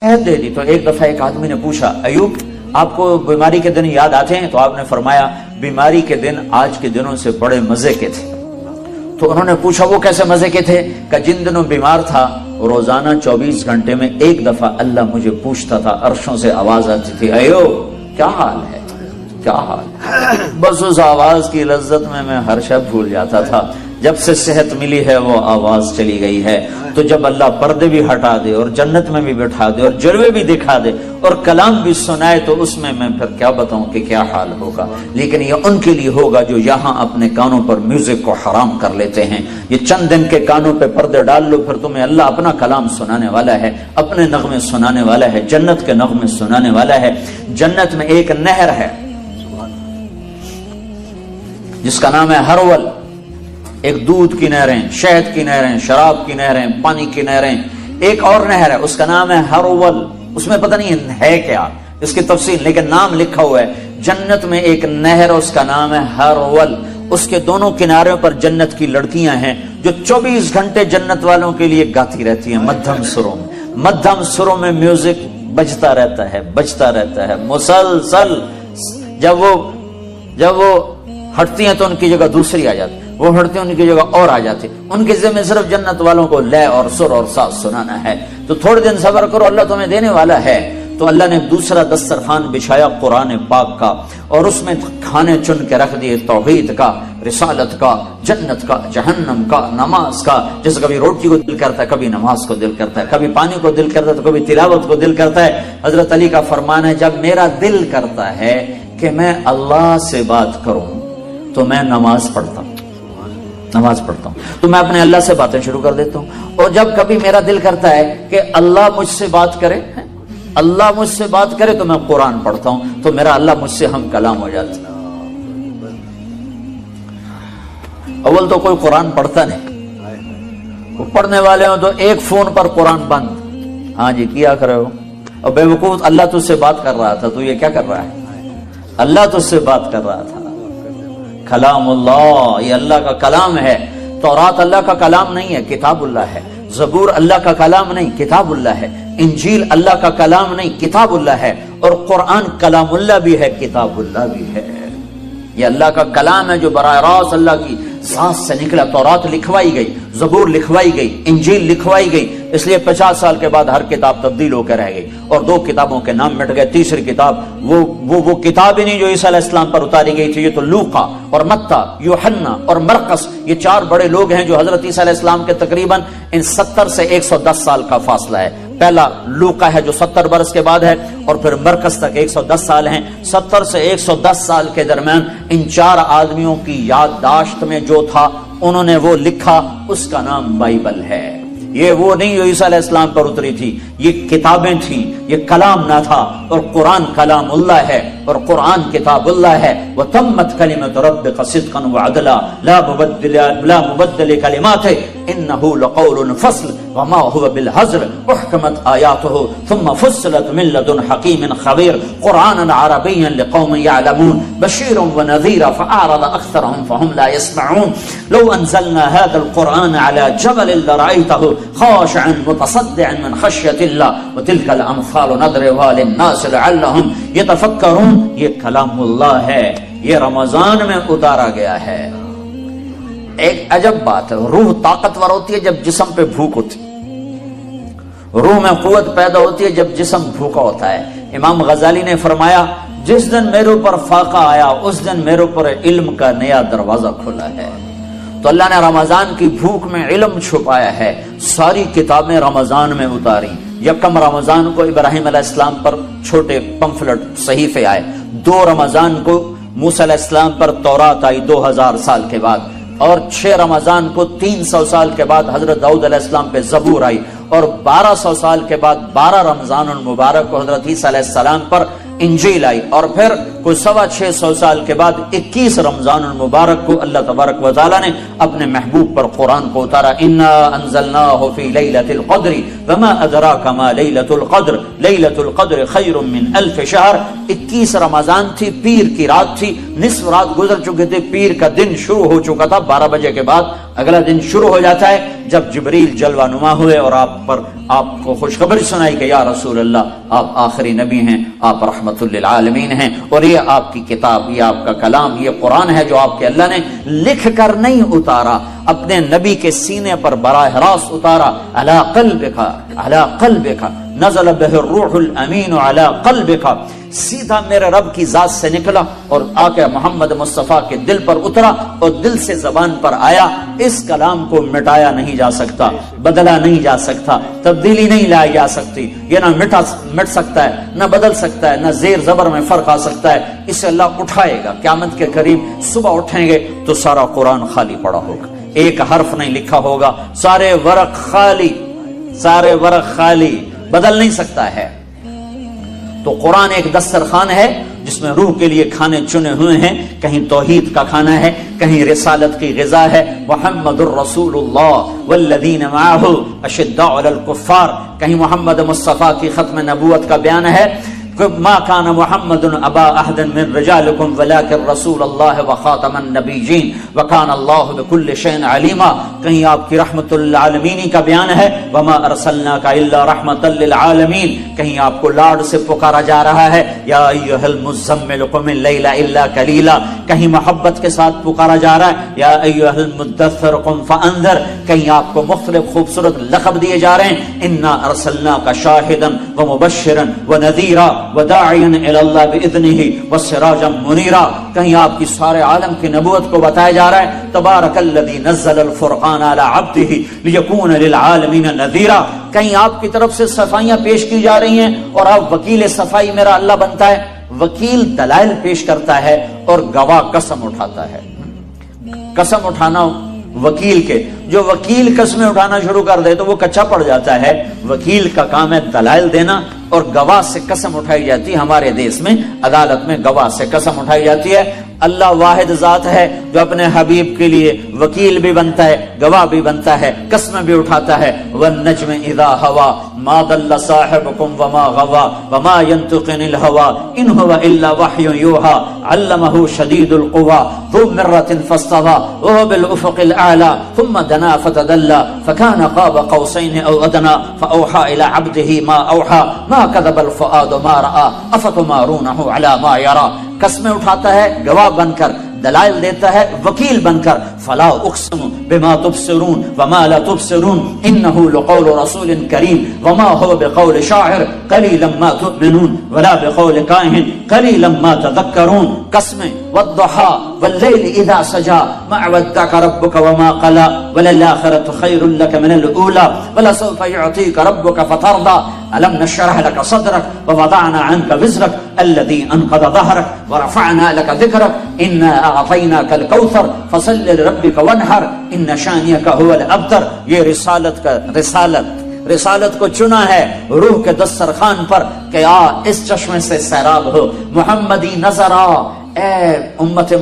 دے دی۔ تو ایک دفعہ ایک آدمی نے پوچھا ایوب آپ کو بیماری کے دن یاد آتے ہیں؟ تو آپ نے فرمایا بیماری کے دن آج کے دنوں سے بڑے مزے کے تھے۔ تو انہوں نے پوچھا وہ کیسے مزے کے تھے؟ کہ جن دنوں بیمار تھا روزانہ 24 گھنٹے میں ایک دفعہ اللہ مجھے پوچھتا تھا، عرشوں سے آواز آتی تھی ایوب کیا حال ہے، کیا حال ہے؟ بس اس آواز کی لذت میں ہر شب بھول جاتا تھا۔ جب سے صحت ملی ہے وہ آواز چلی گئی ہے۔ تو جب اللہ پردے بھی ہٹا دے اور جنت میں بھی بٹھا دے اور جلوے بھی دکھا دے اور کلام بھی سنائے تو اس میں پھر کیا بتاؤں کہ کیا حال ہوگا۔ لیکن یہ ان کے لیے ہوگا جو یہاں اپنے کانوں پر میوزک کو حرام کر لیتے ہیں۔ یہ چند دن کے کانوں پہ پردے ڈال لو، پھر تمہیں اللہ اپنا کلام سنانے والا ہے، اپنے نغمے سنانے والا ہے، جنت کے نغمے سنانے والا ہے۔ جنت میں ایک نہر ہے جس کا نام ہے ہرول، ایک دودھ کی نہریں، شہد کی نہریں، شراب کی نہریں، پانی کی نہریں۔ ایک اور نہر ہے اس کا نام ہے ہرول، اس میں پتہ نہیں ہے کیا اس کی تفصیل، لیکن نام لکھا ہوا ہے۔ جنت میں ایک نہر اس کا نام ہے ہرول، اس کے دونوں کناروں پر جنت کی لڑکیاں ہیں جو 24 گھنٹے جنت والوں کے لیے گاتی رہتی ہیں مدھم سروں میں۔ مدھم سروں میں میوزک بجتا رہتا ہے، بجتا رہتا ہے مسلسل۔ جب وہ ہٹتی ہیں تو ان کی جگہ دوسری آ جاتی، وہ ہٹتے ہیں ان کی جگہ اور آ جاتی۔ ان کے ذمہ صرف جنت والوں کو لے اور سر اور ساز سنانا ہے۔ تو تھوڑے دن صبر کرو، اللہ تمہیں دینے والا ہے۔ تو اللہ نے دوسرا دسترخوان بچھایا قرآن پاک کا، اور اس میں کھانے چن کے رکھ دیے توحید کا، رسالت کا، جنت کا، جہنم کا، نماز کا۔ جیسے کبھی روٹی کو دل کرتا ہے، کبھی نماز کو دل کرتا ہے، کبھی پانی کو دل کرتا ہے تو کبھی تلاوت کو دل کرتا ہے۔ حضرت علی کا فرمان ہے جب میرا دل کرتا ہے کہ میں اللہ سے بات کروں تو میں نماز پڑھتا ہوں، تو میں اپنے اللہ سے باتیں شروع کر دیتا ہوں۔ اور جب کبھی میرا دل کرتا ہے کہ اللہ مجھ سے بات کرے، اللہ مجھ سے بات کرے تو میں قرآن پڑھتا ہوں، تو میرا اللہ مجھ سے ہم کلام ہو جاتا ہے۔ اول تو کوئی قرآن پڑھتا نہیں، وہ پڑھنے والے ہوں تو ایک فون پر قرآن بند، ہاں جی کیا کر رہے ہو، اور بے وقوف اللہ تجھ سے بات کر رہا تھا تو یہ کیا کر رہا ہے؟ اللہ تجھ سے بات کر رہا تھا۔ کلام اللہ، یہ اللہ کا کلام ہے۔ تورات اللہ کا کلام نہیں ہے، کتاب اللہ ہے۔ زبور اللہ کا کلام نہیں، کتاب اللہ ہے۔ انجیل اللہ کا کلام نہیں، کتاب اللہ ہے۔ اور قرآن کلام اللہ بھی ہے، کتاب اللہ بھی ہے۔ یہ اللہ کا کلام ہے جو براہ راست اللہ کی ذات سے نکلا۔ تورات لکھوائی گئی، زبور لکھوائی گئی، انجیل لکھوائی گئی، اس لیے 50 سال کے بعد ہر کتاب تبدیل ہو کے رہ گئی، اور 2 کتابوں کے نام مٹ گئے۔ تیسری کتاب وہ کتاب ہی نہیں جو عیسیٰ علیہ السلام پر اتاری گئی تھی۔ یہ تو لوقا اور متی، یوحنا اور مرقس، یہ 4 بڑے لوگ ہیں جو حضرت عیسیٰ علیہ السلام کے تقریباً ان 70 سے 110 سال کا فاصلہ ہے۔ پہلا لوقا ہے جو 70 برس کے بعد ہے، اور پھر مرقس تک 110 سال ہیں۔ 70 سے 110 سال کے درمیان ان 4 آدمیوں کی یادداشت میں جو تھا انہوں نے وہ لکھا، اس کا نام بائبل ہے۔ یہ وہ نہیں جو عیسیٰ علیہ السلام پر اتری تھی، یہ کتابیں تھیں، یہ کلام نہ تھا۔ اور قرآن کلام اللہ ہے اور قرآن کتاب اللہ ہے۔ وَتَمَّتْ كَلِمَةُ رَبِّكَ صِدْقًا وَعَدْلًا لَا مُبَدِّلَ لِكَلِمَاتِهِ إِنَّهُ لَقَوْلٌ فَصْلٌ وَمَا هُوَ بِالْهَزْلِ أُحْكِمَتْ آيَاتُهُ ثُمَّ فُصِّلَتْ مِن لَّدُنْ حَكِيمٍ خَبِيرٍ قُرْآنًا عَرَبِيًّا لِقَوْمٍ يَعْلَمُونَ بَشِيرًا وَنَذِيرًا فَأَعْرَضَ أَكْثَرُهُمْ فَهُمْ لَا يَسْمَعُونَ لَوْ أَنزَلْنَا هَذَا الْقُرْآنَ عَلَى جَبَلٍ لَّرَأَيْتَهُ خاشعا متصدعا من خشیت اللہ وتلک الامثال نضربها للناس لعلهم یتفکرون۔ یہ کلام اللہ ہے، یہ رمضان میں اتارا گیا ہے۔ ایک عجب بات ہے، روح طاقتور ہوتی ہے جب جسم پہ بھوک ہوتی، روح میں قوت پیدا ہوتی ہے جب جسم بھوکا ہوتا ہے۔ امام غزالی نے فرمایا جس دن میرے اوپر فاقہ آیا اس دن میرے اوپر علم کا نیا دروازہ کھلا ہے۔ تو اللہ نے رمضان کی بھوک میں علم چھپایا ہے، ساری کتابیں رمضان میں اتاری۔ یکم رمضان کو ابراہیم علیہ السلام پر چھوٹے پمفلٹ صحیفے آئے، 2 رمضان کو موسیٰ علیہ السلام پر تورات آئی 2000 سال کے بعد، اور 6 رمضان کو 300 سال کے بعد حضرت داؤد علیہ السلام پہ زبور آئی، اور 1200 سال کے بعد 12 رمضان المبارک کو حضرت عیسیٰ علیہ السلام پر انجیل آئی، اور پھر کوئی 650 سال کے بعد 21 رمضان المبارک کو اللہ تبارک و تعالیٰ نے اپنے محبوب پر قرآن کو اتارا۔ انا انزلناہ فی لیلۃ القدر وما ادراک ما لیلۃ القدر لیلۃ القدر خیر من الف شہر. 21 رمضان تھی، پیر کی رات تھی، نصف رات گزر چکے تھے، پیر کا دن شروع ہو چکا تھا. 12 بجے کے بعد اگلا دن شروع ہو جاتا ہے. جب جبریل جلوہ نما ہوئے اور آپ کو خوشخبری سنائی کہ یا رسول اللہ آپ آخری نبی ہیں، آپ رحمت للعالمین ہیں، اور یہ آپ کی کتاب، یہ آپ کا کلام، یہ قرآن ہے جو آپ کے اللہ نے لکھ کر نہیں اتارا، اپنے نبی کے سینے پر براہ راست اتارا. علی قلبک نزل بہ الروح الامین علی قلبک، سیدھا میرے رب کی ذات سے نکلا اور آ کے محمد مصطفیٰ کے دل پر اترا اور دل سے زبان پر آیا. اس کلام کو مٹایا نہیں جا سکتا، بدلا نہیں جا سکتا، تبدیلی نہیں لائی جا سکتی. یہ نہ مٹ سکتا ہے، نہ بدل سکتا ہے، نہ زیر زبر میں فرق آ سکتا ہے. اسے اللہ اٹھائے گا قیامت کے قریب. صبح اٹھیں گے تو سارا قرآن خالی پڑا ہوگا، ایک حرف نہیں لکھا ہوگا، سارے ورق خالی، بدل نہیں سکتا ہے. تو قرآن ایک دسترخوان ہے جس میں روح کے لیے کھانے چنے ہوئے ہیں. کہیں توحید کا کھانا ہے، کہیں رسالت کی غذا ہے. محمد الرسول اللہ والذین معہ اشداء علی الکفار، کہیں محمد مصطفیٰ کی ختم نبوت کا بیان ہے. ما کان محمد ابا احد من رجالکم ولکن رسول اللہ وخاتم النبیین وکان اللہ بکل شیء علیما. کہیں آپ کی رحمت للعالمین کا بیان ہے، وما ارسلناک الا رحمتا للعالمین. کہیں آپ کو لاڈ سے پکارا جا رہا ہے، یا ایھا المزمل قم اللیل الا قلیلا. کہیں محبت کے ساتھ پکارا جا رہا ہے، یا ایھا المدثر قم فانذر. کہیں آپ کو مختلف خوبصورت لقب دیے جا رہے ہیں، انا ارسلناک شاہدا ومبشرا ونذیرا وداعیا الی اللہ باذنہ وسراجا منیرا. کہیں آپ کی سارے عالم کی نبوت کو بتایا جا رہا ہے، تبارک الذی نزل الفرقان علی عبدہ لیکون للعالمین نذیرا. کہیں آپ کی طرف سے صفائیاں پیش کی جا رہی ہیں اور آپ وکیل صفائی میرا اللہ بنتا ہے. وکیل دلائل پیش کرتا ہے اور گواہ قسم اٹھاتا ہے. قسم اٹھانا وکیل کے، جو وکیل قسمیں اٹھانا شروع کر دے تو وہ کچا پڑ جاتا ہے. وکیل کا کام ہے دلائل دینا اور گواہ سے قسم اٹھائی جاتی ہے. ہمارے دیش میں عدالت میں گواہ سے قسم اٹھائی جاتی ہے. اللہ واحد ذات ہے جو اپنے حبیب کے لیے وکیل بھی بنتا ہے، گواہ بھی بنتا ہے، قسم بھی اٹھاتا ہے. والنجم اذا ہوا ما ضل صاحبكم وما غوا وما ينطق عن الهوى ان هو الا وحي يوحى علمه شديد القوى ذو مرة فاستوى وهو بالافق الاعلى ثم دنا فتدلى فكان قاب قوسين او ادنى فاوحى الى عبده ما اوحى ما كذب الفؤاد ما راى افتمارونه على ما يرى. قسمیں اٹھاتا ہے گواہ بن کر، دلائل دیتا ہے وکیل بن کر. فلا اقسم بما تبصرون وما لا تبصرون انه لقول رسول کریم وما هو بقول شاعر قلیلا ما تؤمنون ولا بقول کاہن قلیلا ما تذکرون. قسمیں والضحى واللیل اذا سجى ما ودعك ربك وما قلى وللآخرة خير لك من الأولى ولسوف يعطيك ربك فترضى ألم نشرح لك صدرك ووضعنا عنك وزرك الذي أنقض ظهرك ورفعنا لك ذكرك إنا أعطيناك الكوثر فصل لربك وانحر إن شانئك هو الأبتر. یہ رسالت کو چنا ہے روح کے دسترخوان پر کہ آ اس چشمے سے سیراب ہو. محمدی نظر آ، اے امت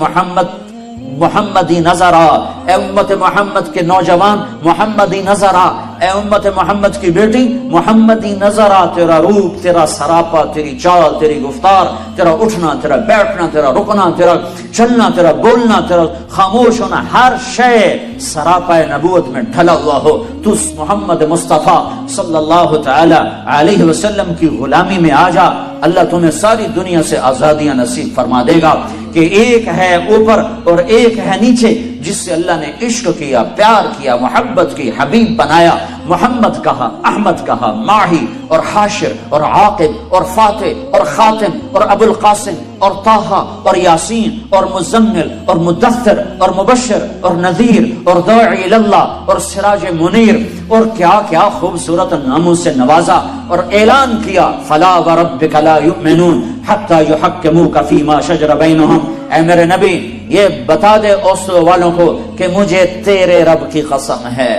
محمدی نظر آ، اے امت محمد کے نوجوان محمدی نظر آ، اے امت محمد کی بیٹی محمدی نظر آ. تیرا روپ، تیرا سراپا، تیری چال، تیری گفتار، تیرا اٹھنا، تیرا بیٹھنا، تیرا رکنا، تیرا چلنا، تیرا بولنا، تیرا خاموش ہونا، ہر شے سراپا نبوت میں ڈھلا ہوا ہو. تو محمد مصطفیٰ صلی اللہ تعالی علیہ وسلم کی غلامی میں آ جا. اللہ تمہیں ساری دنیا سے آزادیاں نصیب فرما دے گا کہ ایک ہے اوپر اور ایک ہے نیچے، جس سے اللہ نے عشق کیا، پیار کیا، محبت کی، حبیب بنایا. محمد کہا، احمد کہا، ماہی اور حاشر اور عاقب اور فاتح اور خاتم اور ابو القاسم اور طٰہٰ اور یاسین اور مزمل اور مدثر اور مبشر اور نذیر اور داعی اللہ اور سراج منیر اور کیا کیا خوبصورت ناموں سے نوازا اور اعلان کیا. فلا وربک لا یؤمنون حتی یحکموک فیما شجر بینہم. اے میرے نبی یہ بتا دے اوسلو والوں کو کہ مجھے تیرے رب کی قسم ہے.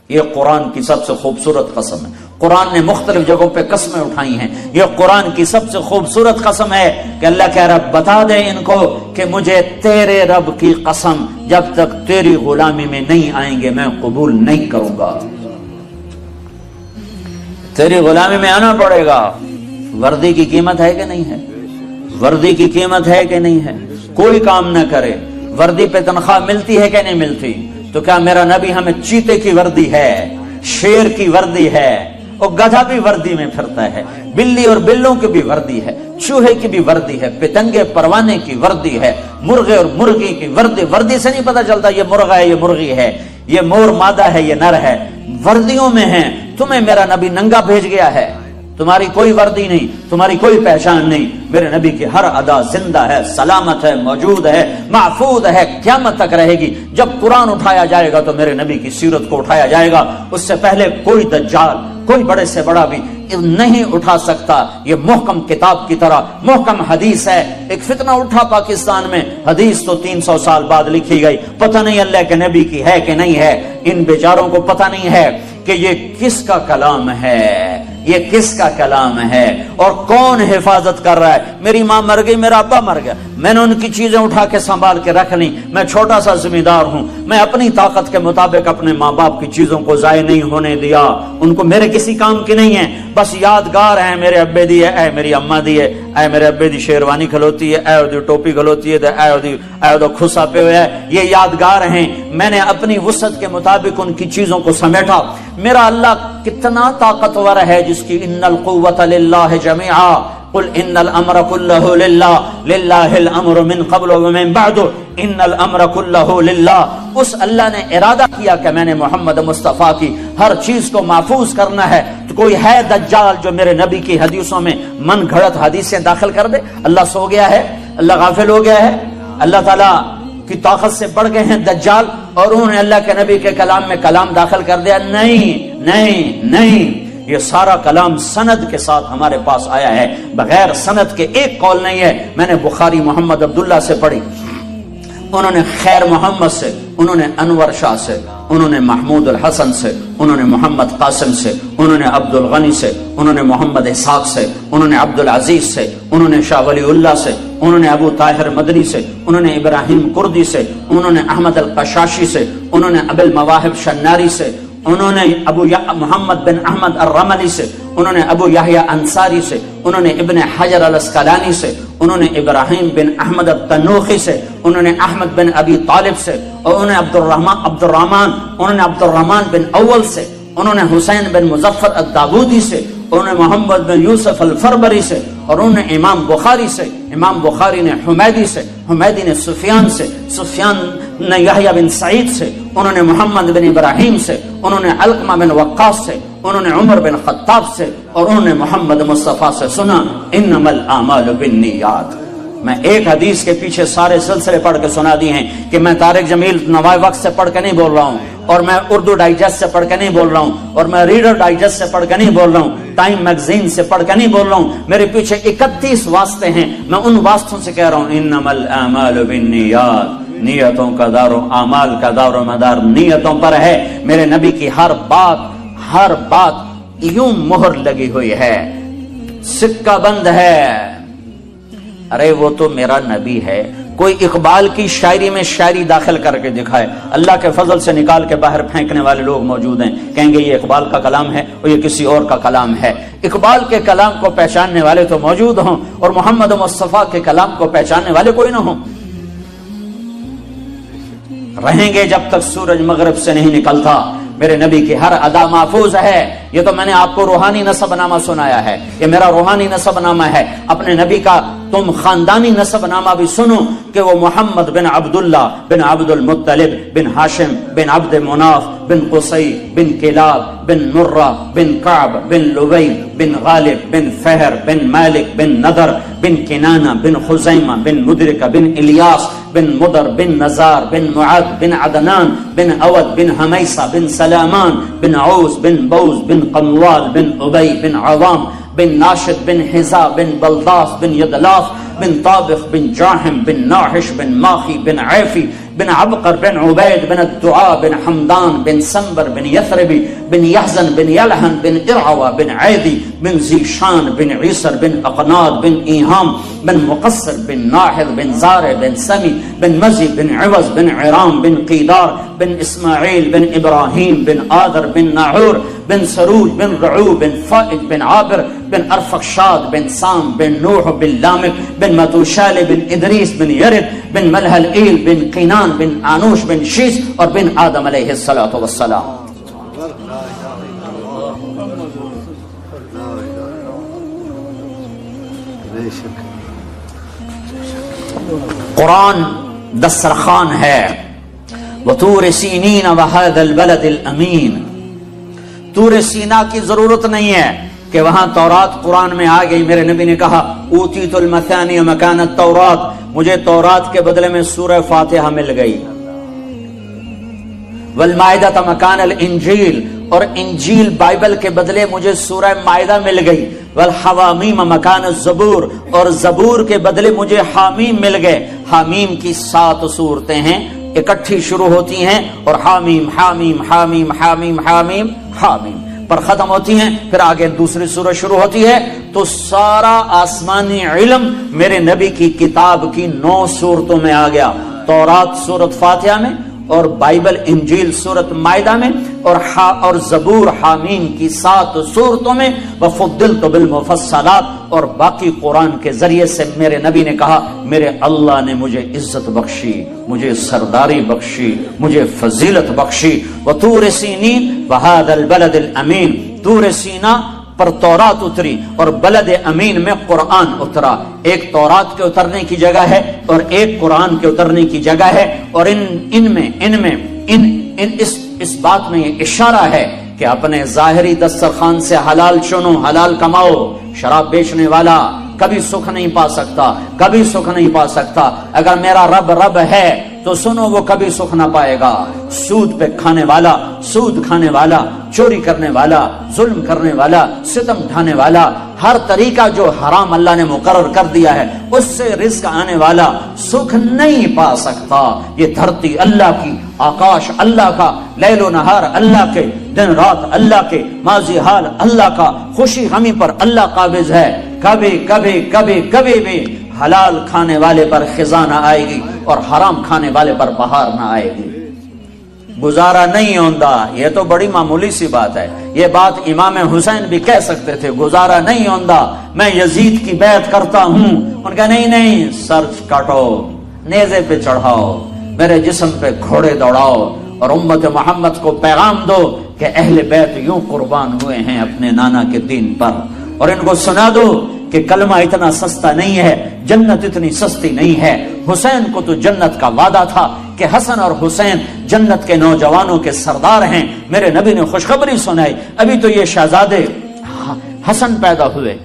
یہ قرآن کی سب سے خوبصورت قسم ہے. قرآن نے مختلف جگہوں پہ قسمیں اٹھائی ہیں. یہ قرآن کی سب سے خوبصورت قسم ہے کہ اللہ کہہ رہا بتا دے ان کو کہ مجھے تیرے رب کی قسم جب تک تیری غلامی میں نہیں آئیں گے میں قبول نہیں کروں گا. تیری غلامی میں آنا پڑے گا. وردی کی قیمت ہے کہ نہیں ہے؟ وردی کی قیمت ہے کہ نہیں ہے؟ کوئی کام نہ کرے، وردی پہ تنخواہ ملتی ہے کہ نہیں ملتی؟ تو کیا میرا نبی ہمیں چیتے کی وردی ہے، شیر کی وردی ہے، اور گدھا بھی وردی میں پھرتا ہے، بلی اور بلوں کی بھی وردی ہے، چوہے کی بھی وردی ہے، پتنگے پروانے کی وردی ہے، مرغے اور مرغی کی وردی. وردی سے نہیں پتا چلتا یہ مرغا ہے یہ مرغی ہے، یہ مور مادہ ہے یہ نر ہے. وردیوں میں ہیں. تمہیں میرا نبی ننگا بھیج گیا ہے، تمہاری کوئی وردی نہیں، تمہاری کوئی پہچان نہیں. میرے نبی کی ہر ادا زندہ ہے، سلامت ہے، موجود ہے، محفوظ ہے، قیامت تک رہے گی. جب قرآن اٹھایا جائے گا تو میرے نبی کی سیرت کو اٹھایا جائے گا. اس سے پہلے کوئی دجال، کوئی بڑے سے بڑا بھی نہیں اٹھا سکتا. یہ محکم کتاب کی طرح محکم حدیث ہے. ایک فتنہ اٹھا پاکستان میں، حدیث تو 300 سال بعد لکھی گئی، پتہ نہیں اللہ کے نبی کی ہے کہ نہیں ہے. ان بیچاروں کو پتہ نہیں ہے کہ یہ کس کا کلام ہے، یہ کس کا کلام ہے اور کون حفاظت کر رہا ہے. میری ماں مر گئی، میرا ابا مر گیا، میں نے ان کی چیزیں اٹھا کے سنبھال کے رکھ لی. میں چھوٹا سا ذمہ دار ہوں، میں اپنی طاقت کے مطابق اپنے ماں باپ کی چیزوں کو ضائع نہیں ہونے دیا. ان کو میرے کسی کام کی نہیں ہے، بس یادگار ہیں. میرے ابے دی ہے، اے میری اماں دی ہے، اے میرے ابے دی شیروانی کھلوتی ہے، اے دی ٹوپی کھلوتی ہے، اے دی خسا پہ ہویا ہے. یہ یادگار ہیں. میں نے اپنی وسعت کے مطابق ان کی چیزوں کو سمیٹا. میرا اللہ کتنا طاقتور ہے جس کی ان القوت للہ جميعا قل ان الامر كله للہ للہ الامر من قبل ومن بعد ان الامر كله للہ. اس اللہ نے ارادہ کیا کہ میں نے محمد مصطفیٰ کی ہر چیز کو محفوظ کرنا ہے. تو کوئی ہے دجال جو میرے نبی کی حدیثوں میں من گھڑت حدیثیں داخل کر دے؟ اللہ سو گیا ہے؟ اللہ غافل ہو گیا ہے؟ اللہ تعالیٰ کی طاقت سے بڑھ گئے ہیں دجال اور انہوں نے اللہ کے نبی کے کلام میں کلام داخل کر دیا؟ نہیں نہیں نہیں. یہ سارا کلام سند کے ساتھ ہمارے پاس آیا ہے، بغیر سند کے ایک قول نہیں ہے. میں نے بخاری محمد عبداللہ سے پڑھی، انہوں نے خیر محمد سے، انہوں نے انور شاہ سے، انہوں نے محمود الحسن سے، انہوں نے محمد قاسم سے، انہوں نے عبد الغنی سے، انہوں نے محمد اسحاق سے، انہوں نے عبد العزیز سے، انہوں نے شاہ ولی اللہ سے، انہوں نے ابو طاہر مدنی سے، انہوں نے ابراہیم کردی سے، انہوں نے احمد القشاشی سے، انہوں نے ابو المواہب شناری سے، انہوں نے ابو محمد بن احمد الرملی سے، انہوں نے ابو یحییٰ انصاری سے، انہوں نے ابن حجر الاسقلانی سے، انہوں نے ابراہیم بن احمد التنوخی سے، انہوں نے احمد بن ابی طالب سے، اور انہوں نے عبد الرحمن بن اول سے، انہوں نے حسین بن مظفر الداودی سے، انہوں نے محمد بن یوسف الفربری سے، اور انہوں نے امام بخاری سے، امام بخاری نے حمیدی سے، حمیدی نے سفیان سے، سفیان نے یحییٰ بن سعید سے، انہوں نے محمد بن ابراہیم سے، انہوں نے علقمہ بن وقاص سے، انہوں نے عمر بن خطاب سے، اور انہوں نے محمد مصطفیٰ سے سنا انما الاعمال بالنیات. میں ایک حدیث کے پیچھے سارے سلسلے پڑھ کے سنا دی ہیں کہ میں طارق جمیل نوائے وقت سے پڑھ کے نہیں بول رہا ہوں، اور میں اردو ڈائجسٹ سے پڑھ کے نہیں بول رہا ہوں، اور میں ریڈر ڈائجسٹ سے پڑھ کے نہیں بول رہا ہوں، ٹائم میگزین سے پڑھ کے نہیں بول رہا ہوں. میرے پیچھے 31 واسطے ہیں، میں ان واسطوں سے کہہ رہا ہوں انما الاعمال بالنیات. نیتوں کا دار و اعمال کا دار و مدار نیتوں پر ہے. میرے نبی کی ہر بات یوں مہر لگی ہوئی ہے، سکہ بند ہے. ارے وہ تو میرا نبی ہے. کوئی اقبال کی شاعری میں شاعری داخل کر کے دکھائے، اللہ کے فضل سے نکال کے باہر پھینکنے والے لوگ موجود ہیں، کہیں گے یہ اقبال کا کلام ہے اور یہ کسی اور کا کلام ہے. اقبال کے کلام کو پہچاننے والے تو موجود ہوں اور محمد مصطفیٰ کے کلام کو پہچاننے والے کوئی نہ ہوں. رہیں گے جب تک سورج مغرب سے نہیں نکلتا. میرے نبی کی ہر ادا محفوظ ہے. یہ تو میں نے آپ کو روحانی نسب نامہ سنایا ہے، یہ میرا روحانی نسب نامہ ہے. اپنے نبی کا تم خاندانی نسب نامہ بھی سنو کہ وہ محمد بن عبداللہ بن عبد المطلب بن ہاشم بن عبد مناف بن قصی بن کلاب بن مرہ بن کعب بن لبی بن غالب بن فہر بن مالک بن نضر بن کنانہ بن خزیمہ بن مدرکہ بن الیاس بن مدر بن نزار بن معد بن عدنان بن اود بن حمیسہ بن سلامان بن عوس بن بوز بن قموال بن ابی بن عوام بن ناشد بن حزا بن بلداس بن یدلاف بن طابخ بن جاحم بن ناحش بن ماخی بن عیفی بن عبقر بن عبید بن الدعاء بن حمدان بن سنبر بن یثربی بن یحزن بن یلحن بن ارعوى بن عیدی بن زیشان بن عیسر بن اقناد بن ایہام بن مقصر بن ناحر بن زارع بن سمی بن مزی بن عوض بن عرام بن قیدار بن اسماعیل بن ابراہیم بن آدر بن ناعور بن سروج بن رعو بن فائج بن عابر بن ارفخشاد بن سام بن نوح بن لامک بن متوشال بن ادریس بن یرد بن ملحل ایل بن قینان بن آنوش بن شیس اور بن آدم علیہ السلام. قرآن دسترخوان ہے. وطور سینین وہذا البلد الامین. طور سینا کی ضرورت نہیں ہے کہ وہاں تورات قرآن میں آ گئی. میرے نبی نے کہا اوتیت المثانی مکان التورات، مجھے تورات کے بدلے میں سورہ فاتحہ مل گئی. والمائدہ مکان الانجیل، اور انجیل بائبل کے بدلے مجھے سورہ مائدہ مل گئی. والحوامیم مکان الزبور، اور زبور کے بدلے مجھے حامیم مل گئے. حامیم کی 7 صورتیں ہیں، اکٹھی شروع ہوتی ہیں اور حامیم حامیم حامیم حامیم حامیم حامیم پر ختم ہوتی ہیں، پھر آگے دوسری سورہ شروع ہوتی ہے. تو سارا آسمانی علم میرے نبی کی کتاب کی 9 صورتوں میں آ گیا. تورات سورت فاتحہ میں، اور بائبل انجیل سورت مائدہ میں، اور زبور حامیم کی 7 صورتوں میں. وفضلت بالمفصلات، اور باقی قرآن کے ذریعے سے میرے نبی نے کہا میرے اللہ نے مجھے عزت بخشی، مجھے سرداری بخشی، مجھے فضیلت بخشی. وطور سینین وہذا البلد الامین، طور سینا پر تورات اتری اور بلد امین میں قرآن اترا. ایک تورات کے اترنے کی جگہ ہے اور ایک قرآن کے اترنے کی جگہ ہے. اور اس بات میں یہ اشارہ ہے کہ اپنے ظاہری دسترخوان سے حلال چنو، حلال کماؤ. شراب بیچنے والا کبھی سکھ نہیں پا سکتا، کبھی سکھ نہیں پا سکتا. اگر میرا رب ہے تو سنو وہ کبھی سکھ نہ پائے گا. سود پہ کھانے والا، سود کھانے والا، چوری کرنے والا، ظلم کرنے والا، ستم ڈھانے والا، ہر طریقہ جو حرام اللہ نے مقرر کر دیا ہے اس سے رزق آنے والا سکھ نہیں پا سکتا. یہ دھرتی اللہ کی، آکاش اللہ کا، لیل و نہار اللہ کے، دن رات اللہ کے، ماضی حال اللہ کا، خوشی غمی پر اللہ قابض ہے. کبھی کبھی کبھی کبھی بھی حلال کھانے والے پر خزاں نہ آئے گی اور حرام کھانے والے پر بہار نہ آئے گی. گزارا نہیں ہوندا، یہ تو بڑی معمولی سی بات ہے. یہ بات امام حسین بھی کہہ سکتے تھے، گزارا نہیں ہوندا، میں یزید کی بیعت کرتا ہوں. ان کا نہیں، سر کاٹو، نیزے پہ چڑھاؤ، میرے جسم پہ گھوڑے دوڑاؤ اور امت محمد کو پیغام دو کہ اہل بیت یوں قربان ہوئے ہیں اپنے نانا کے دین پر. اور ان کو سنا دو کہ کلمہ اتنا سستا نہیں ہے، جنت اتنی سستی نہیں ہے. حسین کو تو جنت کا وعدہ تھا کہ حسن اور حسین جنت کے نوجوانوں کے سردار ہیں. میرے نبی نے خوشخبری سنائی. ابھی تو یہ شہزادے حسن پیدا ہوئے.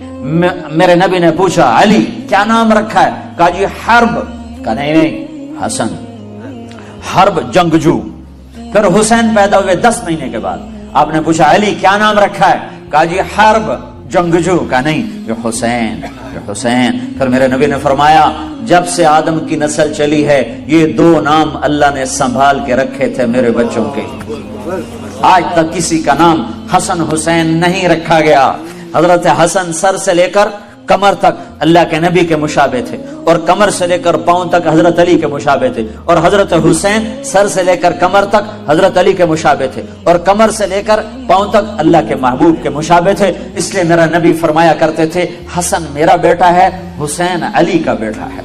میرے نبی نے پوچھا علی کیا نام رکھا ہے؟ کہا جی حرب. کہا نہیں حسن، حرب جنگجو. پھر حسین پیدا ہوئے 10 مہینے کے بعد. آپ نے پوچھا علی کیا نام رکھا ہے؟ کہا جی حرب جنگجو. کا نہیں یہ حسین، یہ حسین. پھر میرے نبی نے فرمایا جب سے آدم کی نسل چلی ہے یہ 2 نام اللہ نے سنبھال کے رکھے تھے میرے بچوں کے. آج تک کسی کا نام حسن حسین نہیں رکھا گیا. حضرت حسن سر سے لے کر کمر تک اللہ کے نبی کے مشابہ تھے، اور کمر سے لے کر پاؤں تک حضرت علی کے مشابہ تھے. اور حضرت حسین سر سے لے کر کمر تک حضرت علی کے مشابہ تھے، اور کمر سے لے کر پاؤں تک اللہ کے محبوب کے مشابہ تھے. اس لیے میرا نبی فرمایا کرتے تھے حسن میرا بیٹا ہے، حسین علی کا بیٹا ہے.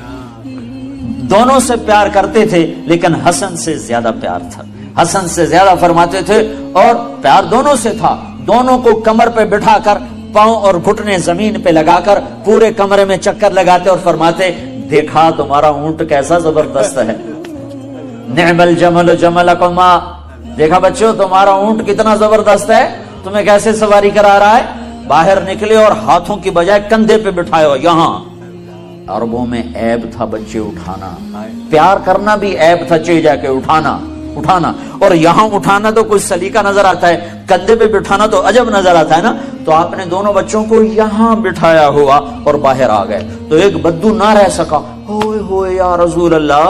دونوں سے پیار کرتے تھے لیکن حسن سے زیادہ پیار تھا. حسن سے زیادہ فرماتے تھے اور پیار دونوں سے تھا. دونوں کو کمر پہ بٹھا کر پاؤں اور گھٹنے زمین پہ لگا کر پورے کمرے میں چکر لگاتے اور فرماتے دیکھا تمہارا اونٹ کیسا زبردست ہے. نعم الجمل جملکما، دیکھا بچوں تمہارا اونٹ کتنا زبردست ہے، تمہیں کیسے سواری کرا رہا ہے. باہر نکلے اور ہاتھوں کی بجائے کندھے پہ بٹھائے ہو. یہاں عربوں میں عیب تھا بچے اٹھانا، پیار کرنا بھی عیب تھا، چے جا کے اٹھانا. اور یہاں اٹھانا تو کوئی سلیقہ نظر آتا ہے، کندھے پہ بٹھانا تو عجب نظر آتا ہے نا. تو آپ نے دونوں بچوں کو یہاں بٹھایا ہوا اور باہر آ گئے. تو ایک بدو نہ رہ سکا، ہوئے ہوئے یا رسول اللہ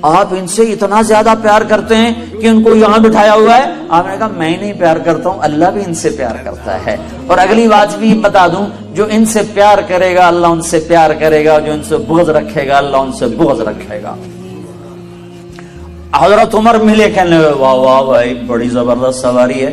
آپ ان سے اتنا زیادہ پیار کرتے ہیں کہ ان کو یہاں بٹھایا ہوا ہے. آپ نے کہا میں نہیں پیار کرتا ہوں، اللہ بھی ان سے پیار کرتا ہے. اور اگلی بات بھی بتا دوں، جو ان سے پیار کرے گا اللہ ان سے پیار کرے گا، جو ان سے بغض رکھے گا اللہ ان سے بغض رکھے گا. حضرت عمر ملے، کہنے واہ واہ بھائی بڑی زبردست سواری ہے،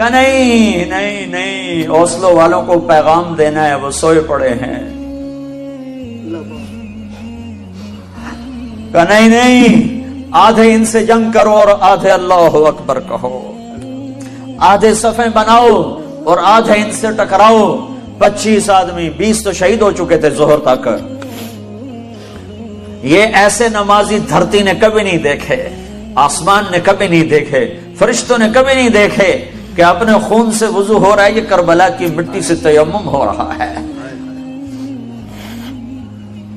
کہ نہیں اوسلو والوں کو پیغام دینا ہے، وہ سوئے پڑے ہیں. کہ نہیں آدھے ان سے جنگ کرو اور آدھے اللہ اکبر کہو، آدھے صفیں بناؤ اور آدھے ان سے ٹکراؤ. 25 آدمی 20 تو شہید ہو چکے تھے ظہر تک. یہ ایسے نمازی دھرتی نے کبھی نہیں دیکھے، آسمان نے کبھی نہیں دیکھے، فرشتوں نے کبھی نہیں دیکھے کہ اپنے خون سے وضو ہو رہا ہے، یہ کربلا کی مٹی سے تیمم ہو رہا ہے.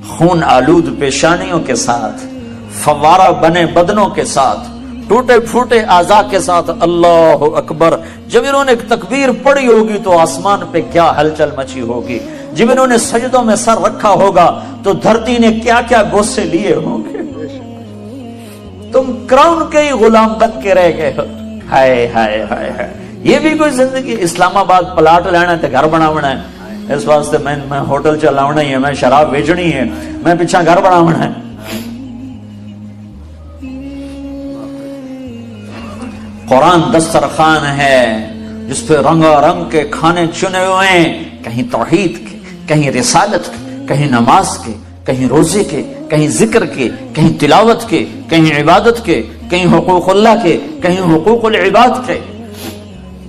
خون آلود پیشانیوں کے ساتھ، فوارہ بنے بدنوں کے ساتھ، ٹوٹے پھوٹے اعضاء کے ساتھ اللہ اکبر. جب انہوں نے تکبیر پڑھی ہوگی تو آسمان پہ کیا ہلچل مچی ہوگی. جب انہوں نے سجدوں میں سر رکھا ہوگا تو دھرتی نے کیا کیا غصے لیے ہوں گے. تم کراؤن کے ہی غلام بن کے رہ گئے ہو. ہائے ہائے ہائے ہائے، یہ بھی کوئی زندگی. اسلام آباد پلاٹ لینا ہے، گھر بناونا ہے، اس واسطے میں ہوٹل چلاونا ہی ہے، میں شراب بیچنی ہے، میں پیچھا گھر بناونا ہے. قرآن دسترخوان ہے جس پہ رنگا رنگ کے کھانے چنے ہوئے ہیں، کہیں توحید کے، کہیں رسالت کے، کہیں نماز کے، کہیں روزے کے، کہیں ذکر کے، کہیں تلاوت کے، کہیں عبادت کے، کہیں حقوق اللہ کے، کہیں حقوق العباد کے.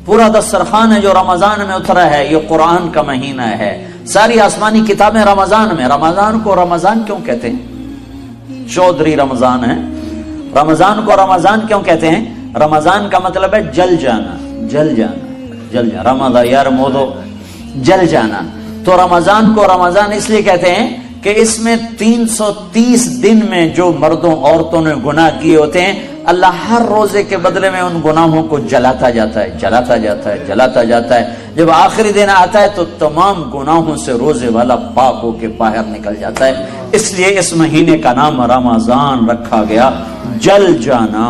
پورا دسترخوان ہے جو رمضان میں اترا ہے. یہ قرآن کا مہینہ ہے. ساری آسمانی کتابیں رمضان میں. رمضان کو رمضان کیوں کہتے ہیں؟ چودھری رمضان ہے. رمضان کو رمضان کیوں کہتے ہیں؟ رمضان کا مطلب ہے جل جانا، جل جانا، جل جانا. رمضان یار مودو، جل جانا. تو رمضان کو رمضان اس لیے کہتے ہیں کہ اس میں 330 دن میں جو مردوں عورتوں نے گناہ کیے ہوتے ہیں، اللہ ہر روزے کے بدلے میں ان گناہوں کو جلاتا جاتا ہے، جلاتا جاتا ہے، جلاتا جاتا ہے. جب آخری دن آتا ہے تو تمام گناہوں سے روزے والا پاک ہو کے باہر نکل جاتا ہے. اس لیے اس مہینے کا نام رمضان رکھا گیا. جل جانا،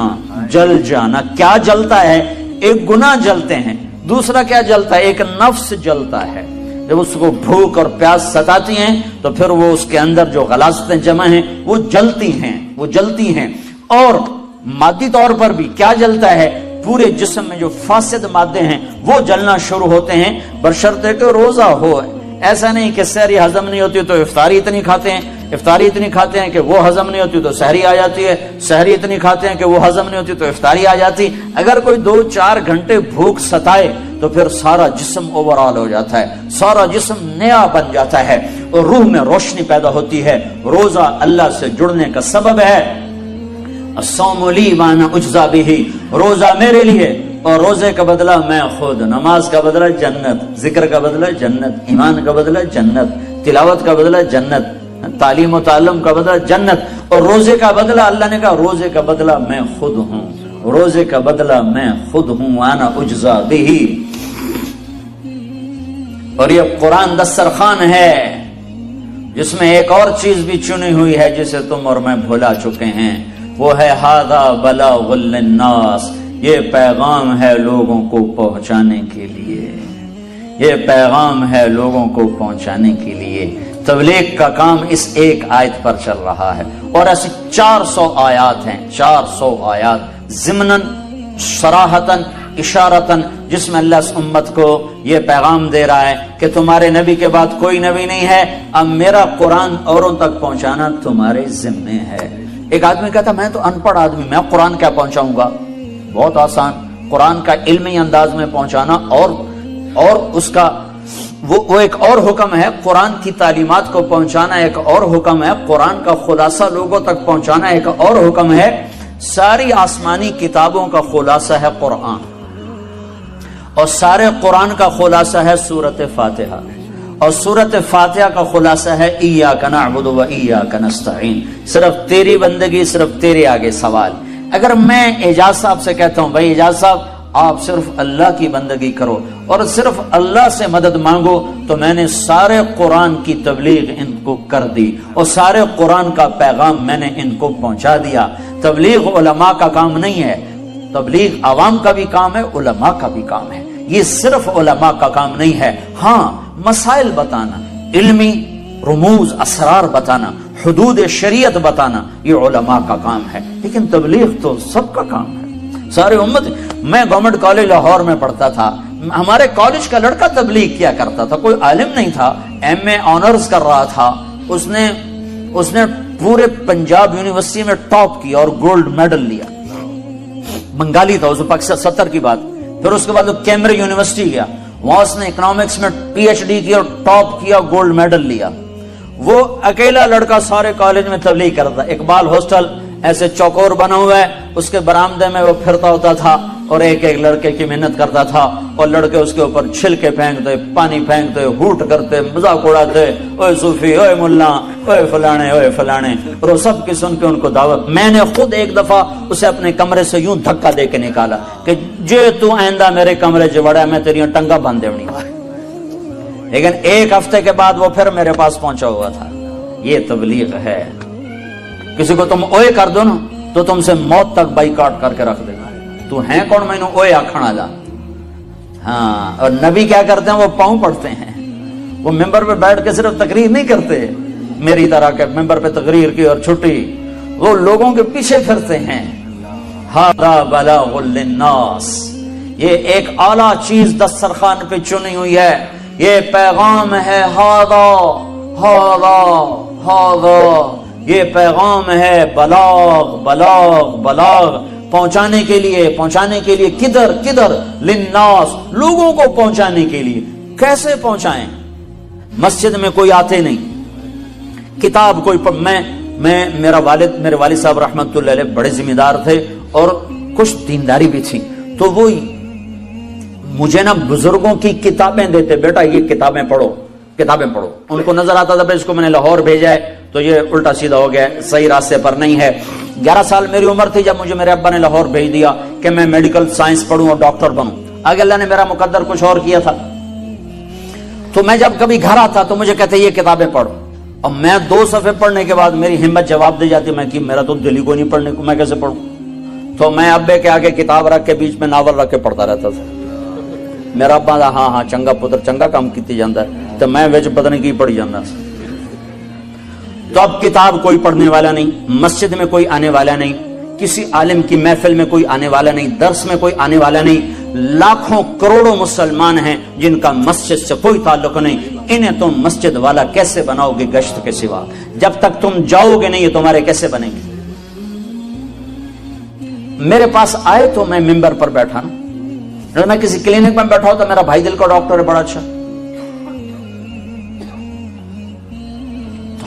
جل جانا. کیا جلتا ہے؟ ایک گناہ جلتے ہیں، دوسرا کیا جلتا ہے؟ ایک نفس جلتا ہے. جب اس کو بھوک اور پیاس ستاتی ہیں تو پھر وہ اس کے اندر جو غلاظتیں جمع ہیں وہ جلتی ہیں، وہ جلتی ہیں. اور مادی طور پر بھی کیا جلتا ہے؟ پورے جسم میں جو فاسد مادے ہیں وہ جلنا شروع ہوتے ہیں، بشرطے کہ روزہ ہو. ایسا نہیں کہ سحری ہضم نہیں ہوتی تو افطاری اتنی کھاتے ہیں، افطاری اتنی کھاتے ہیں کہ وہ ہضم نہیں ہوتی تو سحری آ جاتی ہے، سحری اتنی کھاتے ہیں کہ وہ ہضم نہیں ہوتی تو افطاری آ جاتی. اگر کوئی 2-4 گھنٹے بھوک ستائے تو پھر سارا جسم اوورآل ہو جاتا ہے، سارا جسم نیا بن جاتا ہے اور روح میں روشنی پیدا ہوتی ہے. روزہ اللہ سے جڑنے کا سبب ہے. الصوم لی وانا اجزا بہ، روزہ میرے لیے اور روزے کا بدلہ میں خود. نماز کا بدلہ جنت، ذکر کا بدلہ جنت، ایمان کا بدلہ جنت، تلاوت کا بدلہ جنت، تعلیم و تعلم کا بدلہ جنت. اور روزے کا بدلہ اللہ نے کہا روزے کا بدلہ میں خود ہوں، روزے کا بدلہ میں خود ہوں. وانا اجزا بہ. اور یہ قرآن دسترخوان ہے جس میں ایک اور چیز بھی چنی ہوئی ہے جسے تم اور میں بھولا چکے ہیں. وہ ہے ھذا بلاغ للناس. یہ پیغام ہے لوگوں کو پہنچانے کے لیے، یہ پیغام ہے لوگوں کو پہنچانے کے لیے. تبلیغ کا کام اس ایک آیت پر چل رہا ہے. اور ایسی 400 آیات ہیں، 400 آیات ضمناً، صراحتاً، اشارتاً، جس میں اللہ اس امت کو یہ پیغام دے رہا ہے کہ تمہارے نبی کے بعد کوئی نبی نہیں ہے، اب میرا قرآن اوروں تک پہنچانا تمہارے ذمے ہے. ایک آدمی کہتا میں تو ان پڑھ آدمی، میں قرآن کیا پہنچاؤں گا؟ بہت آسان. قرآن کا علمی انداز میں پہنچانا اور اس کا وہ ایک اور حکم ہے. قرآن کی تعلیمات کو پہنچانا ایک اور حکم ہے. قرآن کا خلاصہ لوگوں تک پہنچانا ایک اور حکم ہے. ساری آسمانی کتابوں کا خلاصہ ہے قرآن، اور سارے قرآن کا خلاصہ ہے سورۃ فاتحہ، اور سورۃ فاتحہ کا خلاصہ ہے ایاک نعبد و ایاک نستعین. صرف تیری بندگی، صرف تیرے آگے سوال. اگر میں اعجاز صاحب سے کہتا ہوں بھائی اعجاز صاحب آپ صرف اللہ کی بندگی کرو اور صرف اللہ سے مدد مانگو، تو میں نے سارے قرآن کی تبلیغ ان کو کر دی اور سارے قرآن کا پیغام میں نے ان کو پہنچا دیا. تبلیغ علماء کا کام نہیں ہے، تبلیغ عوام کا بھی کام ہے، علماء کا بھی کام ہے. یہ صرف علماء کا کام نہیں ہے. ہاں مسائل بتانا، علمی رموز اسرار بتانا، حدود شریعت بتانا، یہ علماء کا کام ہے، لیکن تبلیغ تو سب کا کام ہے. ساری امت. میں گورنمنٹ کالج لاہور میں پڑھتا تھا, ہمارے کالج کا لڑکا تبلیغ کیا کرتا تھا, کوئی عالم نہیں تھا, ایم اے آنرز کر رہا تھا, اس نے پورے پنجاب یونیورسٹی میں ٹاپ کیا اور گولڈ میڈل لیا. بنگالی تھا, اس پاکستان 70 کی بات. پھر اس کے بعد وہ کیمبرج یونیورسٹی گیا, وہاں اس نے اکنامکس میں پی ایچ ڈی کیا اور ٹاپ کیا, گولڈ میڈل لیا. وہ اکیلا لڑکا سارے کالج میں تبلیغ کرتا. اقبال ہاسٹل ایسے چوکور بنا ہوا ہے, اس کے برآمدے میں وہ پھرتا ہوتا تھا اور ایک ایک لڑکے کی محنت کرتا تھا, اور لڑکے اس کے اوپر چھلکے پھینکتے, پانی پھینکتے, ہوٹ کرتے, مذاق اڑاتے, اوے صوفی, اوے ملا, اوے فلانے, اوے فلانے, اور وہ سب کی سن کے ان کو دعوت. میں نے خود ایک دفعہ اسے اپنے کمرے سے یوں دھکا دے کے نکالا کہ جے تو آئندہ میرے کمرے سے بڑا میں تیری ٹنگا باندھ دیونی. لیکن ایک ہفتے کے بعد وہ پھر میرے پاس پہنچا ہوا تھا. یہ تبلیغ ہے. کسی کو تم اوے کر دو نا تو تم سے موت تک بائیکاٹ کر کے رکھ دے گا. تو ہیں کون میں نے اوے آکھن والا؟ ہاں. اور نبی کیا کرتے ہیں, وہ پاؤں پڑتے ہیں. وہ ممبر پہ بیٹھ کے صرف تقریر نہیں کرتے میری طرح کے ممبر پہ تقریر کی اور چھٹی, وہ لوگوں کے پیچھے پھرتے ہیں. ھذا بلاغ للناس, یہ ایک اعلیٰ چیز دسترخوان پہ چنی ہوئی ہے, یہ پیغام ہے. ھذا ھذا ھذا, یہ پیغام ہے. بلاغ بلاغ بلاغ, پہنچانے کے لیے. کدھر کدھر؟ للناس, لوگوں کو پہنچانے کے لیے. کیسے پہنچائیں؟ مسجد میں کوئی آتے نہیں, کتاب کوئی میں میرے والد صاحب رحمت اللہ علیہ بڑے ذمہ دار تھے اور کچھ دینداری بھی تھی, تو وہ مجھے نا بزرگوں کی کتابیں دیتے, بیٹا یہ کتابیں پڑھو. ان کو نظر آتا تھا اس کو میں نے لاہور بھیجا ہے تو یہ الٹا سیدھا ہو گیا, صحیح راستے پر نہیں ہے. 11 سال میری عمر تھی جب مجھے میرے ابا نے لاہور بھیج دیا کہ میں میڈیکل سائنس پڑھوں اور ڈاکٹر بنوں. آگے اللہ نے میرا مقدر کچھ اور کیا تھا. تو میں جب کبھی گھر آتا تو مجھے کہتے یہ کتابیں پڑھو, اور میں 2 صفحے پڑھنے کے بعد میری ہمت جواب دے جاتی, میں کہ میرا تو دل ہی کو نہیں پڑھنے کو, میں کیسے پڑھوں. تو میں ابے کے آگے کتاب رکھ کے بیچ میں ناول رکھ کے پڑھتا رہتا تھا. میرا ابا ہاں چنگا پتر چنگا کام کیتی جاندہ ہے, تو میں وچ پتہ نہیں کی پڑھی جاندہ. تو اب کتاب کوئی پڑھنے والا نہیں, مسجد میں کوئی آنے والا نہیں, کسی عالم کی محفل میں کوئی آنے والا نہیں, درس میں کوئی آنے والا نہیں. لاکھوں کروڑوں مسلمان ہیں جن کا مسجد سے کوئی تعلق نہیں. انہیں تم مسجد والا کیسے بناؤ گے گشت کے سوا؟ جب تک تم جاؤ گے نہیں یہ تمہارے کیسے بنیں گے؟ میرے پاس آئے تو میں ممبر پر بیٹھا نا, اگر میں کسی کلینک میں بیٹھا ہوں تو میرا بھائی دل کا ڈاکٹر ہے بڑا اچھا.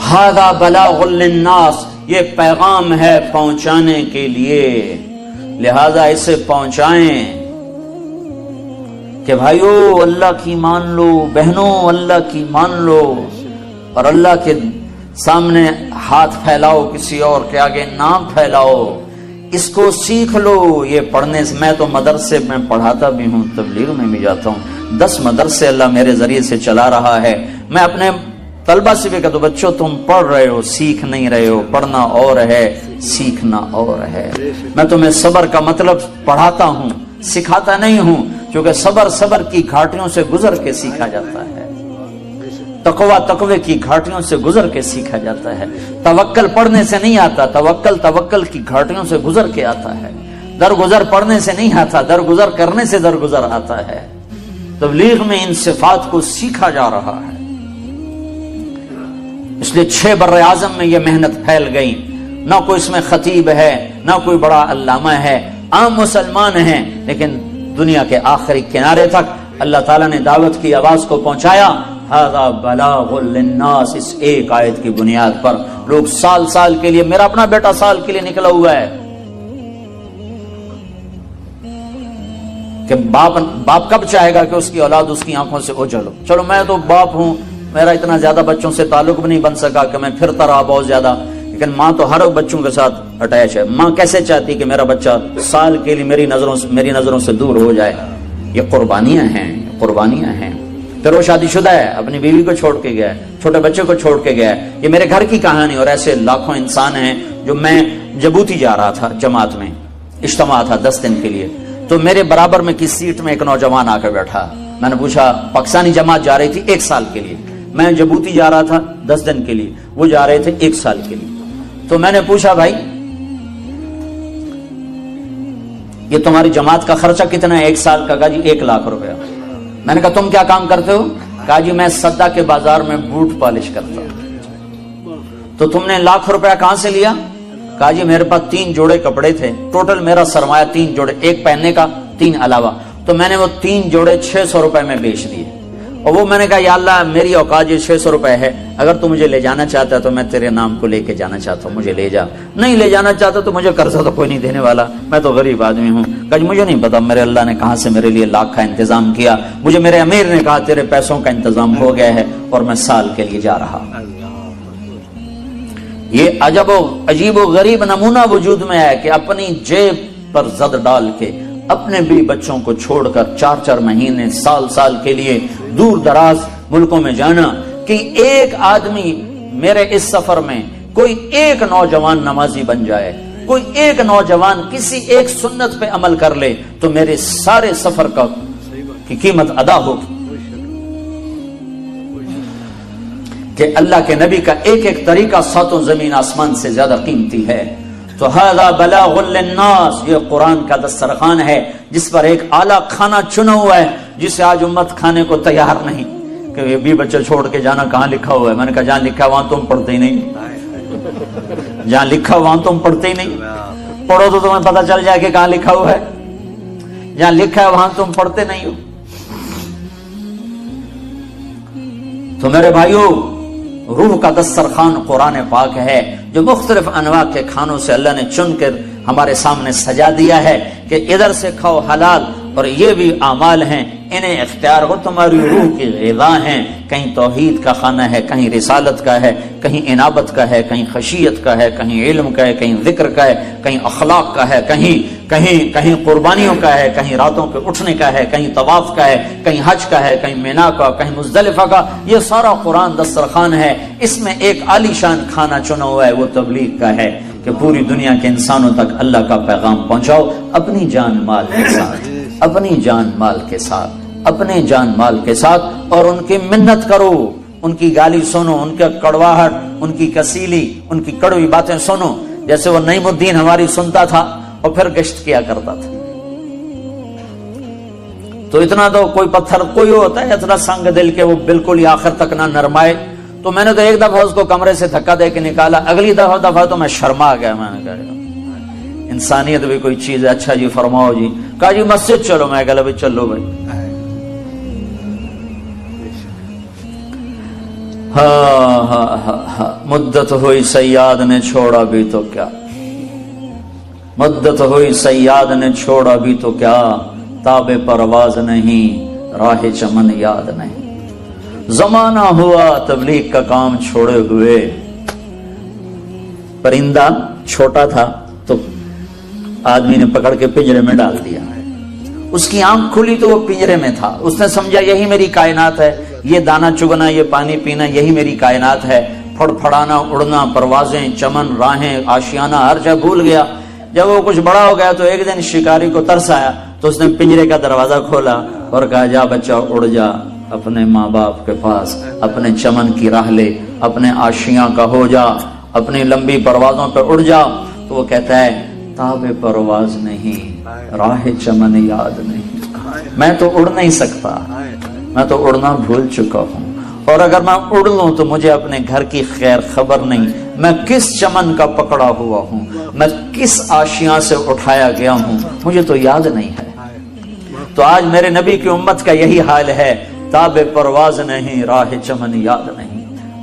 ھذا بلاغ للناس, یہ پیغام ہے پہنچانے کے لیے, لہذا اسے پہنچائیں کہ بھائیو اللہ کی مان لو, بہنوں اللہ کی مان لو, اور اللہ کے سامنے ہاتھ پھیلاؤ, کسی اور کے آگے نہ پھیلاؤ. اس کو سیکھ لو. یہ پڑھنے سے, میں تو مدرسے میں پڑھاتا بھی ہوں, تبلیغ میں بھی جاتا ہوں, 10 مدرسے اللہ میرے ذریعے سے چلا رہا ہے. میں اپنے طلبہ سے بھی کہتا ہوں بچوں تم پڑھ رہے ہو, سیکھ نہیں رہے ہو. پڑھنا اور ہے, سیکھنا اور ہے. میں تمہیں صبر کا مطلب پڑھاتا ہوں, سکھاتا نہیں ہوں, کیونکہ صبر کی گھاٹیوں سے گزر کے سیکھا جاتا ہے. تقوی کی گھاٹیوں سے گزر کے سیکھا جاتا ہے. توکل پڑھنے سے نہیں آتا, توکل کی گھاٹیوں سے گزر کے آتا ہے. درگزر پڑھنے سے نہیں آتا, درگزر کرنے سے درگزر آتا ہے. تبلیغ میں ان صفات کو سیکھا جا رہا ہے. اس لیے 6 بر اعظم میں یہ محنت پھیل گئی. نہ کوئی اس میں خطیب ہے, نہ کوئی بڑا علامہ ہے, عام مسلمان ہیں, لیکن دنیا کے آخری کنارے تک اللہ تعالیٰ نے دعوت کی آواز کو پہنچایا. ھذا بلاغ للناس, اس ایک آیت کی بنیاد پر لوگ سال کے لیے, میرا اپنا بیٹا سال کے لیے نکلا ہوا ہے کہ باپ کب چاہے گا کہ اس کی اولاد اس کی آنکھوں سے اوجھل ہو. چلو میں تو باپ ہوں, میرا اتنا زیادہ بچوں سے تعلق بھی نہیں بن سکا کہ میں پھرتا رہا بہت زیادہ, لیکن ماں تو ہر بچوں کے ساتھ اٹیچ ہے. ماں کیسے چاہتی کہ میرا بچہ سال کے لیے میری نظروں سے دور ہو جائے؟ یہ قربانیاں ہیں. پھر وہ شادی شدہ ہے, اپنی بیوی کو چھوڑ کے گیا ہے, چھوٹے بچے کو چھوڑ کے گیا ہے. یہ میرے گھر کی کہانی. اور ایسے لاکھوں انسان ہیں. جو میں جبوتی جا رہا تھا, جماعت میں اجتماع تھا 10 دن کے لیے, تو میرے برابر میں کی سیٹ میں ایک نوجوان آ کے بیٹھا. میں نے پوچھا, پاکستانی جماعت جا رہی تھی 1 سال کے لیے, میں جبوتی جا رہا تھا 10 دن کے لیے, وہ جا رہے تھے 1 سال کے لیے. تو میں نے پوچھا, بھائی یہ تمہاری جماعت کا خرچہ کتنا ہے 1 سال کا؟ کہا جی 1 لاکھ روپیہ۔ میں نے کہا تم کیا کام کرتے ہو؟ کہا جی میں سدا کے بازار میں بوٹ پالش کرتا ہوں۔ تو تم نے 1 لاکھ روپیہ کہاں سے لیا؟ کہا جی میرے پاس 3 جوڑے کپڑے تھے، ٹوٹل میرا سرمایہ 3 جوڑے، 1 پہننے کا 3 علاوہ، تو میں نے وہ 3 جوڑے 600 روپے میں بیچ دیے۔ اور وہ میں نے کہا یا اللہ میری اوقات یہ 600 روپے ہے، اگر تو مجھے لے جانا چاہتا ہے تو میں تیرے نام کو لے کے جانا چاہتا ہوں، مجھے لے جا، نہیں لے جانا چاہتا تو مجھے قرضہ تو کوئی نہیں دینے والا، میں تو غریب آدمی ہوں۔ کہا جی مجھے نہیں پتا میرے اللہ نے کہاں سے میرے لیے لاکھ کا انتظام کیا، مجھے میرے امیر نے کہا تیرے پیسوں کا انتظام ہو گیا ہے اور میں سال کے لیے جا رہا۔ یہ عجیب و غریب نمونہ وجود میں ہے کہ اپنی جیب پر زد ڈال کے اپنے بھی بچوں کو چھوڑ کر 4 مہینے سال کے لیے دور دراز ملکوں میں جانا، کہ ایک آدمی میرے اس سفر میں کوئی ایک نوجوان نمازی بن جائے، کوئی ایک نوجوان کسی ایک سنت پہ عمل کر لے تو میرے سارے سفر کی قیمت ادا ہوگی۔ کہ اللہ کے نبی کا ایک ایک طریقہ 7 زمین آسمان سے زیادہ قیمتی ہے۔ تو ھذا بلاغ للناس، یہ قرآن کا دسترخوان ہے جس پر ایک اعلیٰ کھانا چنا ہوا ہے جسے آج امت کھانے کو تیار نہیں، کہ یہ بھی بچے چھوڑ کے جانا کہاں لکھا ہوا ہے؟ میں نے کہا جہاں لکھا وہاں تم پڑھتے ہی نہیں، جہاں لکھا وہاں تم پڑھتے ہی نہیں، پڑھو تو تمہیں پتہ چل جائے کہ کہاں لکھا ہوا ہے، جہاں لکھا ہے وہاں تم پڑھتے نہیں ہو۔ تو میرے بھائیوں، روح کا دسترخوان قرآن پاک ہے جو مختلف انواع کے کھانوں سے اللہ نے چن کر ہمارے سامنے سجا دیا ہے کہ ادھر سے کھاؤ حلال، اور یہ بھی اعمال ہیں انہیں اختیار ہو، تمہاری روح کی غذا ہیں، کہیں توحید کا کھانا ہے، کہیں رسالت کا ہے، کہیں انابت کا ہے، کہیں خشیت کا ہے، کہیں علم کا ہے، کہیں ذکر کا ہے، کہیں اخلاق کا ہے، کہیں قربانیوں کا ہے، کہیں راتوں کے اٹھنے کا ہے، کہیں طواف کا ہے، کہیں حج کا ہے، کہیں مینا کا، کہیں مزدلفہ کا، یہ سارا قرآن دسترخوان ہے۔ اس میں ایک عالی شان کھانا چنا ہوا ہے، وہ تبلیغ کا ہے کہ پوری دنیا کے انسانوں تک اللہ کا پیغام پہنچاؤ اپنی جان مال کے ساتھ، اپنی جان مال کے ساتھ، اپنے جان مال کے ساتھ، اور ان کی منت کرو، ان کی گالی سنو، ان کا کڑواہٹ، ان کی کسیلی، ان کی کڑوی باتیں سنو، جیسے وہ نعیم الدین ہماری سنتا تھا اور پھر گشت کیا کرتا تھا۔ تو اتنا تو کوئی پتھر کوئی ہوتا ہے اتنا سنگ دل کے وہ بالکل ہی آخر تک نہ نرمائے۔ تو میں نے تو ایک دفعہ اس کو کمرے سے دھکا دے کے نکالا، اگلی دفعہ تو میں شرما گیا، میں نے کہا انسانیت بھی کوئی چیز ہے، اچھا جی فرماؤ جی، کہا جی مسجد چلو، میں کہا بھائی چلو بھائی۔ ہاں مدت ہوئی سیاد نے چھوڑا بھی تو کیا، مدت ہوئی سیاد نے چھوڑا بھی تو کیا، تاب پرواز نہیں راہ چمن یاد نہیں، زمانہ ہوا تبلیغ کا کام چھوڑے ہوئے۔ پرندہ چھوٹا تھا تو آدمی نے پکڑ کے پنجرے میں ڈال دیا، اس کی آنکھ کھلی تو وہ پنجرے میں تھا، اس نے سمجھا یہی میری کائنات ہے، یہ دانا چگنا، یہ پانی پینا، یہی میری کائنات ہے، پھڑ پھڑانا، اڑنا، پروازیں، چمن، راہیں، آشیانہ، ہر جگہ بھول گیا۔ جب وہ کچھ بڑا ہو گیا تو ایک دن شکاری کو ترس آیا تو اس نے پنجرے کا دروازہ کھولا اور کہا جا بچہ اڑ جا اپنے ماں باپ کے پاس، اپنے چمن کی راہ لے، اپنے آشیاں کا ہو جا، اپنی لمبی پروازوں پہ اڑ جا۔ تو وہ کہتا ہے تاب پرواز نہیں راہ چمن یاد نہیں، میں تو اڑ نہیں سکتا، میں تو اڑنا بھول چکا ہوں، اور اگر میں اڑ لوں تو مجھے اپنے گھر کی خیر خبر نہیں، میں کس چمن کا پکڑا ہوا ہوں، میں کس آشیاں سے اٹھایا گیا ہوں، مجھے تو یاد نہیں ہے۔ تو آج میرے نبی کی امت کا یہی حال ہے، تاب پرواز نہیں راہ چمن یاد نہیں۔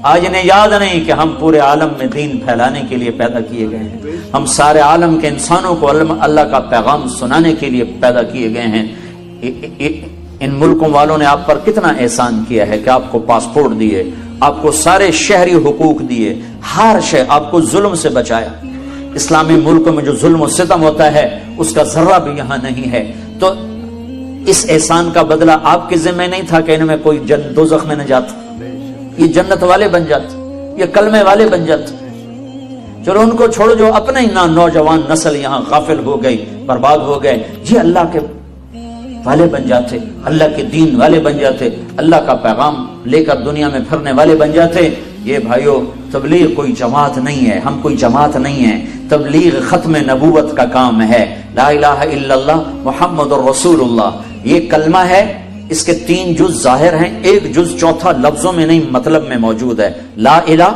آج انہیں یاد نہیں کہ ہم پورے عالم میں دین پھیلانے کے لیے پیدا کیے گئے ہیں، ہم سارے عالم کے انسانوں کو اللہ کا پیغام سنانے کے لیے پیدا کیے گئے ہیں۔ ان ملکوں والوں نے آپ پر کتنا احسان کیا ہے کہ آپ کو پاسپورٹ دیے، آپ کو سارے شہری حقوق دیے، ہر شے آپ کو ظلم سے بچایا۔ اسلامی ملکوں میں جو ظلم و ستم ہوتا ہے اس کا ذرہ بھی یہاں نہیں ہے۔ تو اس احسان کا بدلہ آپ کے ذمہ نہیں تھا کہ ان میں کوئی دوزخ میں نہ جاتا، یہ جنت والے بن جاتے، یہ کلمے والے بن جاتے۔ چلو ان کو چھوڑو، جو اپنے ہی نوجوان نسل یہاں غافل ہو گئی، برباد ہو گئے، یہ اللہ کے والے بن جاتے، اللہ کے دین والے بن جاتے، اللہ کا پیغام لے کر دنیا میں پھرنے والے بن جاتے۔ یہ بھائیو تبلیغ کوئی جماعت نہیں ہے، ہم کوئی جماعت نہیں ہے، تبلیغ ختم نبوت کا کام ہے۔ لا الہ الا اللہ محمد الرسول اللہ، یہ کلمہ ہے، اس کے 3 جز ظاہر ہیں، ایک جز چوتھا لفظوں میں نہیں مطلب میں موجود ہے، لا الہ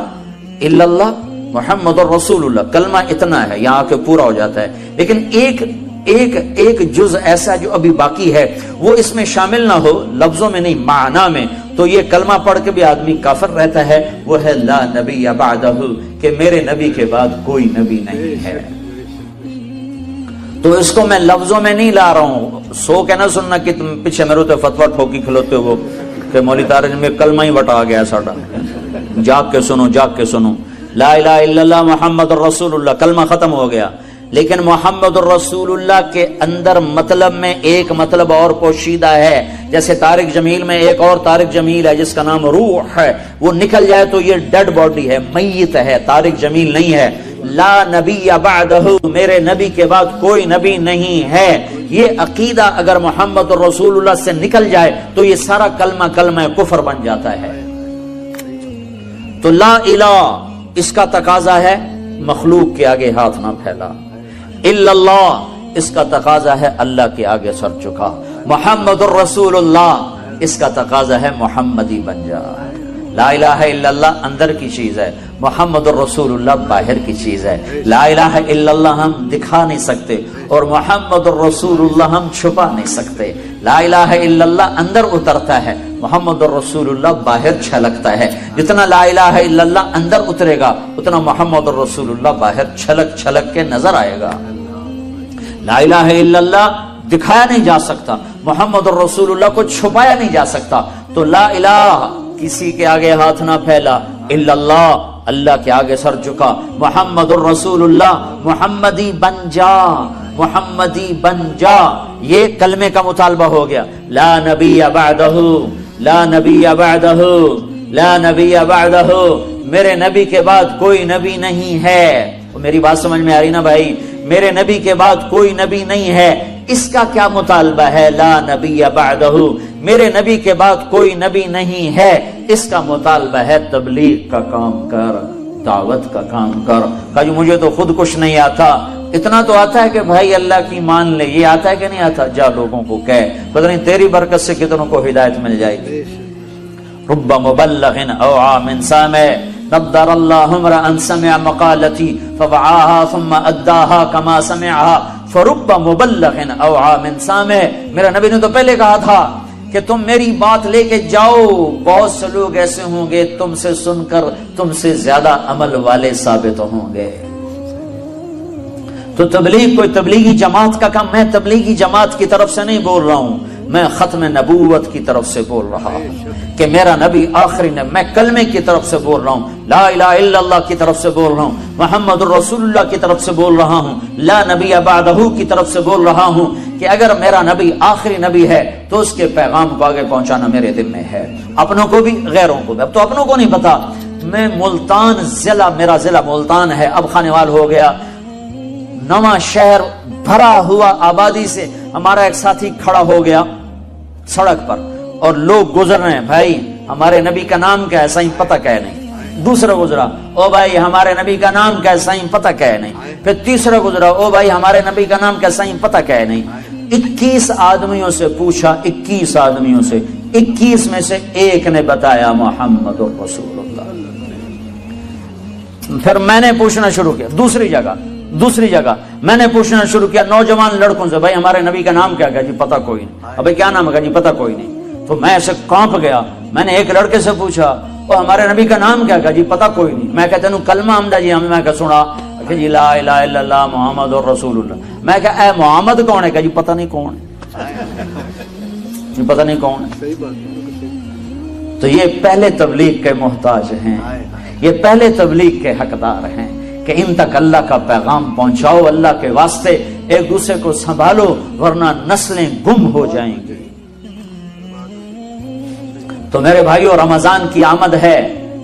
الا اللہ محمد الرسول اللہ، کلمہ اتنا ہے، یہاں کے پورا ہو جاتا ہے، لیکن ایک جز ایسا جو ابھی باقی ہے وہ اس میں شامل نہ ہو، لفظوں میں نہیں معنی میں، تو یہ کلمہ پڑھ کے بھی آدمی کافر رہتا ہے، وہ ہے لا نبی بعدہ، کہ میرے نبی کے بعد کوئی نبی نہیں ہے۔ تو اس کو میں لفظوں میں نہیں لا رہا ہوں، سو کے نہ سننا کہ تم پیچھے میرے تو فتویٰ ٹھوکی کھلوتے ہو کہ مولوی طارق میں کلمہ ہی بٹا گیا ساڈا، جاگ کے سنو لا الہ الا اللہ محمد الرسول اللہ، کلمہ ختم ہو گیا، لیکن محمد الرسول اللہ کے اندر مطلب میں ایک مطلب اور پوشیدہ ہے، جیسے طارق جمیل میں ایک اور طارق جمیل ہے جس کا نام روح ہے، وہ نکل جائے تو یہ ڈیڈ باڈی ہے، میت ہے، طارق جمیل نہیں ہے۔ لا نبی بعدہ، میرے نبی کے بعد کوئی نبی نہیں ہے، یہ عقیدہ اگر محمد الرسول اللہ سے نکل جائے تو یہ سارا کلمہ کفر بن جاتا ہے۔ تو لا الہ اس کا تقاضا ہے مخلوق کے آگے ہاتھ نہ پھیلا، الا اللہ اس کا تقاضا ہے اللہ کے آگے سر جھکا، محمد الرسول اللہ اس کا تقاضا ہے محمدی بن جا۔ لا الہ الا اللہ اندر کی چیز ہے، محمد الرسول اللہ باہر کی چیز ہے۔ لا الہ الا اللہ ہم دکھا نہیں سکتے اور محمد الرسول اللہ ہم چھپا نہیں سکتے۔ لا الہ الا اللہ اندر اترتا ہے، محمد الرسول اللہ باہر چھلکتا ہے۔ جتنا لا الہ الا اللہ اندر اترے گا اتنا محمد الرسول اللہ باہر چھلک کے نظر آئے گا۔ لا الہ الا اللہ دکھایا نہیں جا سکتا، محمد الرسول اللہ کو چھپایا نہیں جا سکتا، تو لا الہ کسی کے آگے ہاتھ نہ پھیلا، الا اللہ اللہ کے آگے سر جھکا، محمد الرسول اللہ محمدی بن جا، محمدی بن جا، یہ کلمے کا مطالبہ ہو گیا۔ لا نبی بعدہ، لا نبی بعدہ، لا نبی بعدہ، میرے نبی کے بعد کوئی نبی نہیں ہے۔ میری بات سمجھ میں آ رہی نا بھائی؟ میرے نبی کے بعد کوئی نبی نہیں ہے، اس کا کیا مطالبہ ہے؟ لا نبی بعدہ، میرے نبی کے بعد کوئی نبی نہیں ہے، اس کا مطالبہ ہے تبلیغ کا کام کر، دعوت کا کام کر۔ کہ مجھے تو خود کچھ نہیں آتا، اتنا تو آتا ہے کہ بھائی اللہ کی مان لے، یہ آتا ہے کہ نہیں آتا؟ جا لوگوں کو کہہ، پتہ نہیں تیری برکت سے کتنوں کو ہدایت مل جائے گی۔ رب مبلغ اوعى من سامع نضر اللہ امرا سمع مقالتی فوعاها ثم اداها كما سمعها فرب مبلغ اوعى من سامع۔ میرا نبی نے تو پہلے کہا تھا کہ تم میری بات لے کے جاؤ، بہت سے لوگ ایسے ہوں گے تم سے سن کر تم سے زیادہ عمل والے ثابت ہوں گے۔ تو تبلیغ کوئی تبلیغی جماعت کا کام، میں تبلیغی جماعت کی طرف سے نہیں بول رہا ہوں، میں ختم نبوت کی طرف سے بول رہا ہوں کہ میرا نبی آخری نے، میں کلمے کی طرف سے بول رہا ہوں، لا الہ الا اللہ کی طرف سے بول رہا ہوں، محمد الرسول اللہ کی طرف سے بول رہا ہوں، لا نبی بعدہ کی طرف سے بول رہا ہوں کہ اگر میرا نبی آخری نبی ہے تو اس کے پیغام کو آگے پہنچانا میرے دل میں ہے، اپنوں کو بھی غیروں کو بھی۔ اب تو اپنوں کو نہیں پتا، میں ملتان ضلع، میرا ضلع ملتان ہے، اب خانیوال ہو گیا، نواں شہر بھرا ہوا آبادی سے ہمارا ایک ساتھی کھڑا ہو گیا سڑک پر اور لوگ گزر رہے ہیں، بھائی ہمارے نبی کا نام کیا ہے؟ صحیح پتہ کیا ہے نہیں۔ دوسرا گزرا، او بھائی ہمارے نبی کا نام کیا ہے؟ صحیح پتہ کیا ہے نہیں۔ پھر تیسرا گزرا، او بھائی ہمارے نبی کا نام کیا ہے؟ صحیح پتہ کیا ہے نہیں۔ 21 آدمیوں سے پوچھا، 21 آدمیوں سے 21 میں سے ایک نے بتایا محمد رسول اللہ۔ پھر میں نے پوچھنا شروع کیا، دوسری جگہ میں نے پوچھنا شروع کیا نوجوان لڑکوں سے، بھائی ہمارے نبی کا نام کیا ہے؟ جی پتہ کوئی نہیں۔ ابھی کیا نام ہے؟ جی پتہ کوئی نہیں۔ تو میں ایسے کانپ گیا، میں نے ایک لڑکے سے پوچھا، او ہمارے نبی کا نام کیا ہے؟ جی پتہ کوئی نہیں۔ میں کہتا ہوں کلمہ حمدہ جی ہمیں، میں کہا سنا کہ جی لا الہ الا اللہ محمد رسول اللہ۔ میں کہا اے محمد کون ہے؟ کہ جی پتہ نہیں کون ہے، جی پتہ نہیں کون ہے۔ تو یہ پہلے تبلیغ کے محتاج ہیں، یہ پہلے تبلیغ کے حقدار ہیں کہ ان تک اللہ کا پیغام پہنچاؤ، اللہ کے واسطے ایک دوسرے کو سنبھالو ورنہ نسلیں گم ہو جائیں گی۔ تو میرے بھائیو، رمضان کی آمد ہے،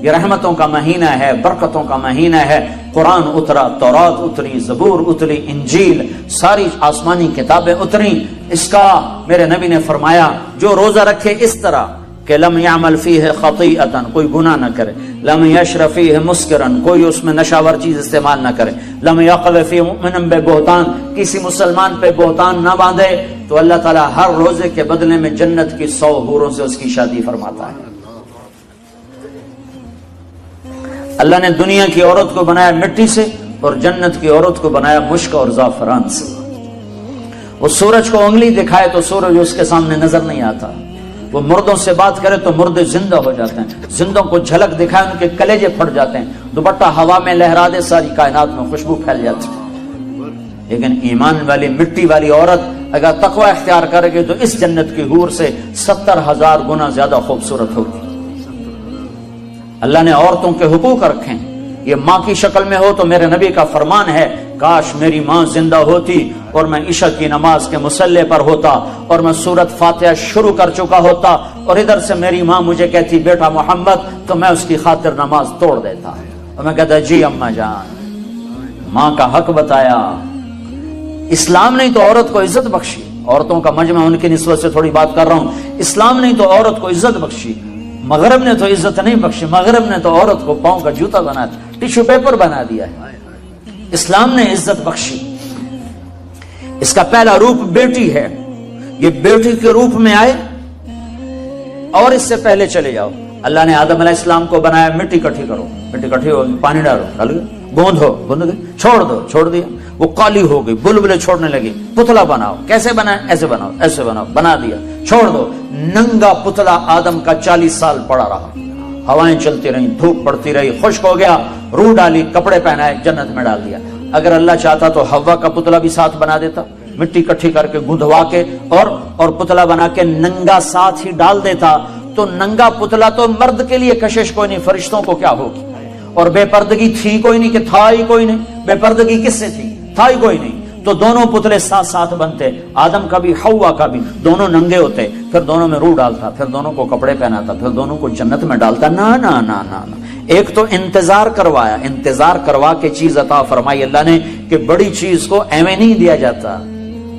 یہ رحمتوں کا مہینہ ہے، برکتوں کا مہینہ ہے، قرآن اترا، تورات اتری، زبور اتری، انجیل، ساری آسمانی کتابیں اتری۔ اس کا میرے نبی نے فرمایا جو روزہ رکھے اس طرح کہ لم یعمل فیہ خطیئتا، کوئی گناہ نہ کرے، لم یشرب فیہ مسکرن، کوئی اس میں نشاور چیز استعمال نہ کرے، لم یقذ فیہ مؤمنا ببہتان، کسی مسلمان پہ بہتان نہ باندھے، تو اللہ تعالیٰ ہر روزے کے بدلے میں جنت کی 100 حوروں سے اس کی شادی فرماتا ہے۔ اللہ نے دنیا کی عورت کو بنایا مٹی سے اور جنت کی عورت کو بنایا مشک اور زعفران سے۔ وہ سورج کو انگلی دکھائے تو سورج اس کے سامنے نظر نہیں آتا، وہ مردوں سے بات کرے تو مردے زندہ ہو جاتے ہیں، زندوں کو جھلک دکھائے ان کے کلیجے پھٹ جاتے ہیں، دوپٹہ ہوا میں لہرا دے ساری کائنات میں خوشبو پھیل جاتی ہے۔ لیکن ایمان والی مٹی والی عورت اگر تقوی اختیار کرے گی تو اس جنت کی حور سے 70,000 گنا زیادہ خوبصورت ہوگی۔ اللہ نے عورتوں کے حقوق رکھے ہیں، یہ ماں کی شکل میں ہو تو میرے نبی کا فرمان ہے کاش میری ماں زندہ ہوتی اور میں عشاء کی نماز کے مصلی پر ہوتا اور میں سورت فاتحہ شروع کر چکا ہوتا اور ادھر سے میری ماں مجھے کہتی بیٹا محمد، تو میں اس کی خاطر نماز توڑ دیتا اور میں کہتا جی اماں جان۔ ماں کا حق بتایا۔ اسلام نے تو عورت کو عزت بخشی، عورتوں کا مجمع ان کی نسبت سے تھوڑی بات کر رہا ہوں، اسلام نے تو عورت کو عزت بخشی، مغرب نے تو عزت نہیں بخشی، مغرب نے تو عورت کو پاؤں کا جوتا بنا دیا، ٹیشو پیپر بنا دیا ہے۔ اسلام نے عزت بخشی۔ اس کا پہلا روپ بیٹی ہے، یہ بیٹی کے روپ میں آئے، اور اس سے پہلے چلے جاؤ، اللہ نے آدم علیہ السلام کو بنایا مٹی اکٹھی کرو، مٹی اکٹھی ہو پانی ڈالو، ڈال گئے، گوندھ گئے، چھوڑ دو، چھوڑ دیا، وہ کالی ہو گئی، بلبلے چھوڑنے لگی، پتلا بناؤ، کیسے بنائے؟ ایسے بناؤ، ایسے بناؤ، بنا دیا، چھوڑ دو، ننگا پتلا آدم کا 40 سال پڑا رہا، ہوائیں چلتی رہیں، دھوپ پڑتی رہی، خشک ہو گیا، روح ڈالی، کپڑے پہنائے، جنت میں ڈال دیا۔ اگر اللہ چاہتا تو حوا کا پتلا بھی ساتھ بنا دیتا، مٹی اکٹھی کر کے گندھوا کے اور پتلا بنا کے ننگا ساتھ ہی ڈال دیتا، تو ننگا پتلا تو مرد کے لیے کشش کوئی نہیں، فرشتوں کو کیا ہوگی؟ اور بے پردگی تھی کوئی نہیں کہ تھا ہی کوئی نہیں، بے پردگی کس سے تھی؟ تھا ہی کوئی نہیں، تو دونوں پتلے ساتھ ساتھ بنتے، آدم کا بھی حوا کا بھی، دونوں ننگے ہوتے، پھر دونوں میں روح ڈالتا، پھر دونوں کو کپڑے پہناتا، پھر دونوں کو جنت میں ڈالتا۔ نا نا نا نا نا، ایک تو انتظار کروایا، انتظار کروا کے چیز عطا فرمائی اللہ نے کہ بڑی چیز کو ایویں نہیں دیا جاتا،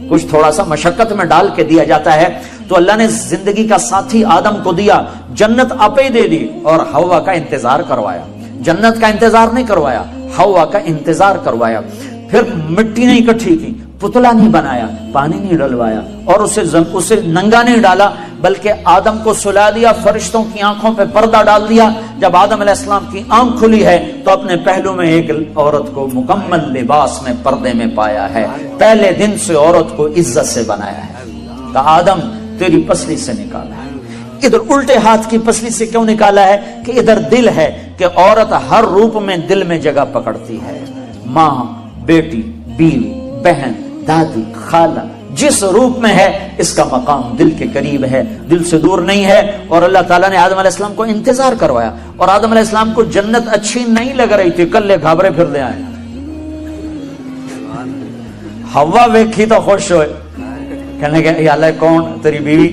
کچھ تھوڑا سا مشقت میں ڈال کے دیا جاتا ہے۔ تو اللہ نے زندگی کا ساتھی آدم کو دیا، جنت آپ ہی دے دی، اور حوا کا انتظار کروایا، جنت کا انتظار نہیں کروایا، حوا کا انتظار کروایا۔ پھر مٹی نہیں اکٹھی کی، پتلا نہیں بنایا، پانی نہیں ڈلوایا، اور اسے ننگا نہیں ڈالا، بلکہ آدم کو سلا دیا، فرشتوں کی آنکھوں پہ پردہ ڈال دیا۔ جب آدم علیہ السلام کی آنکھ کھلی ہے تو اپنے پہلو میں ایک عورت کو مکمل لباس میں پردے میں پایا ہے، پہلے دن سے عورت کو عزت سے بنایا ہے، کہا آدم تیری پسلی سے نکالا ہے۔ ادھر الٹے ہاتھ کی پسلی سے کیوں نکالا ہے؟ کہ ادھر دل ہے، کہ عورت ہر روپ میں دل میں جگہ پکڑتی ہے، ماں، بیٹی، بیوی، بہن، دادی، خالہ، جس روپ میں ہے اس کا مقام دل کے قریب ہے، دل سے دور نہیں ہے۔ اور اللہ تعالیٰ نے آدم علیہ السلام کو انتظار کروایا، اور آدم علیہ السلام کو جنت اچھی نہیں لگ رہی تھی، کلے گھابرے پھر دے آئے، ہوا ویکھی تو خوش ہوئے، کہنے کہ یا اللہ کون تیری بیوی؟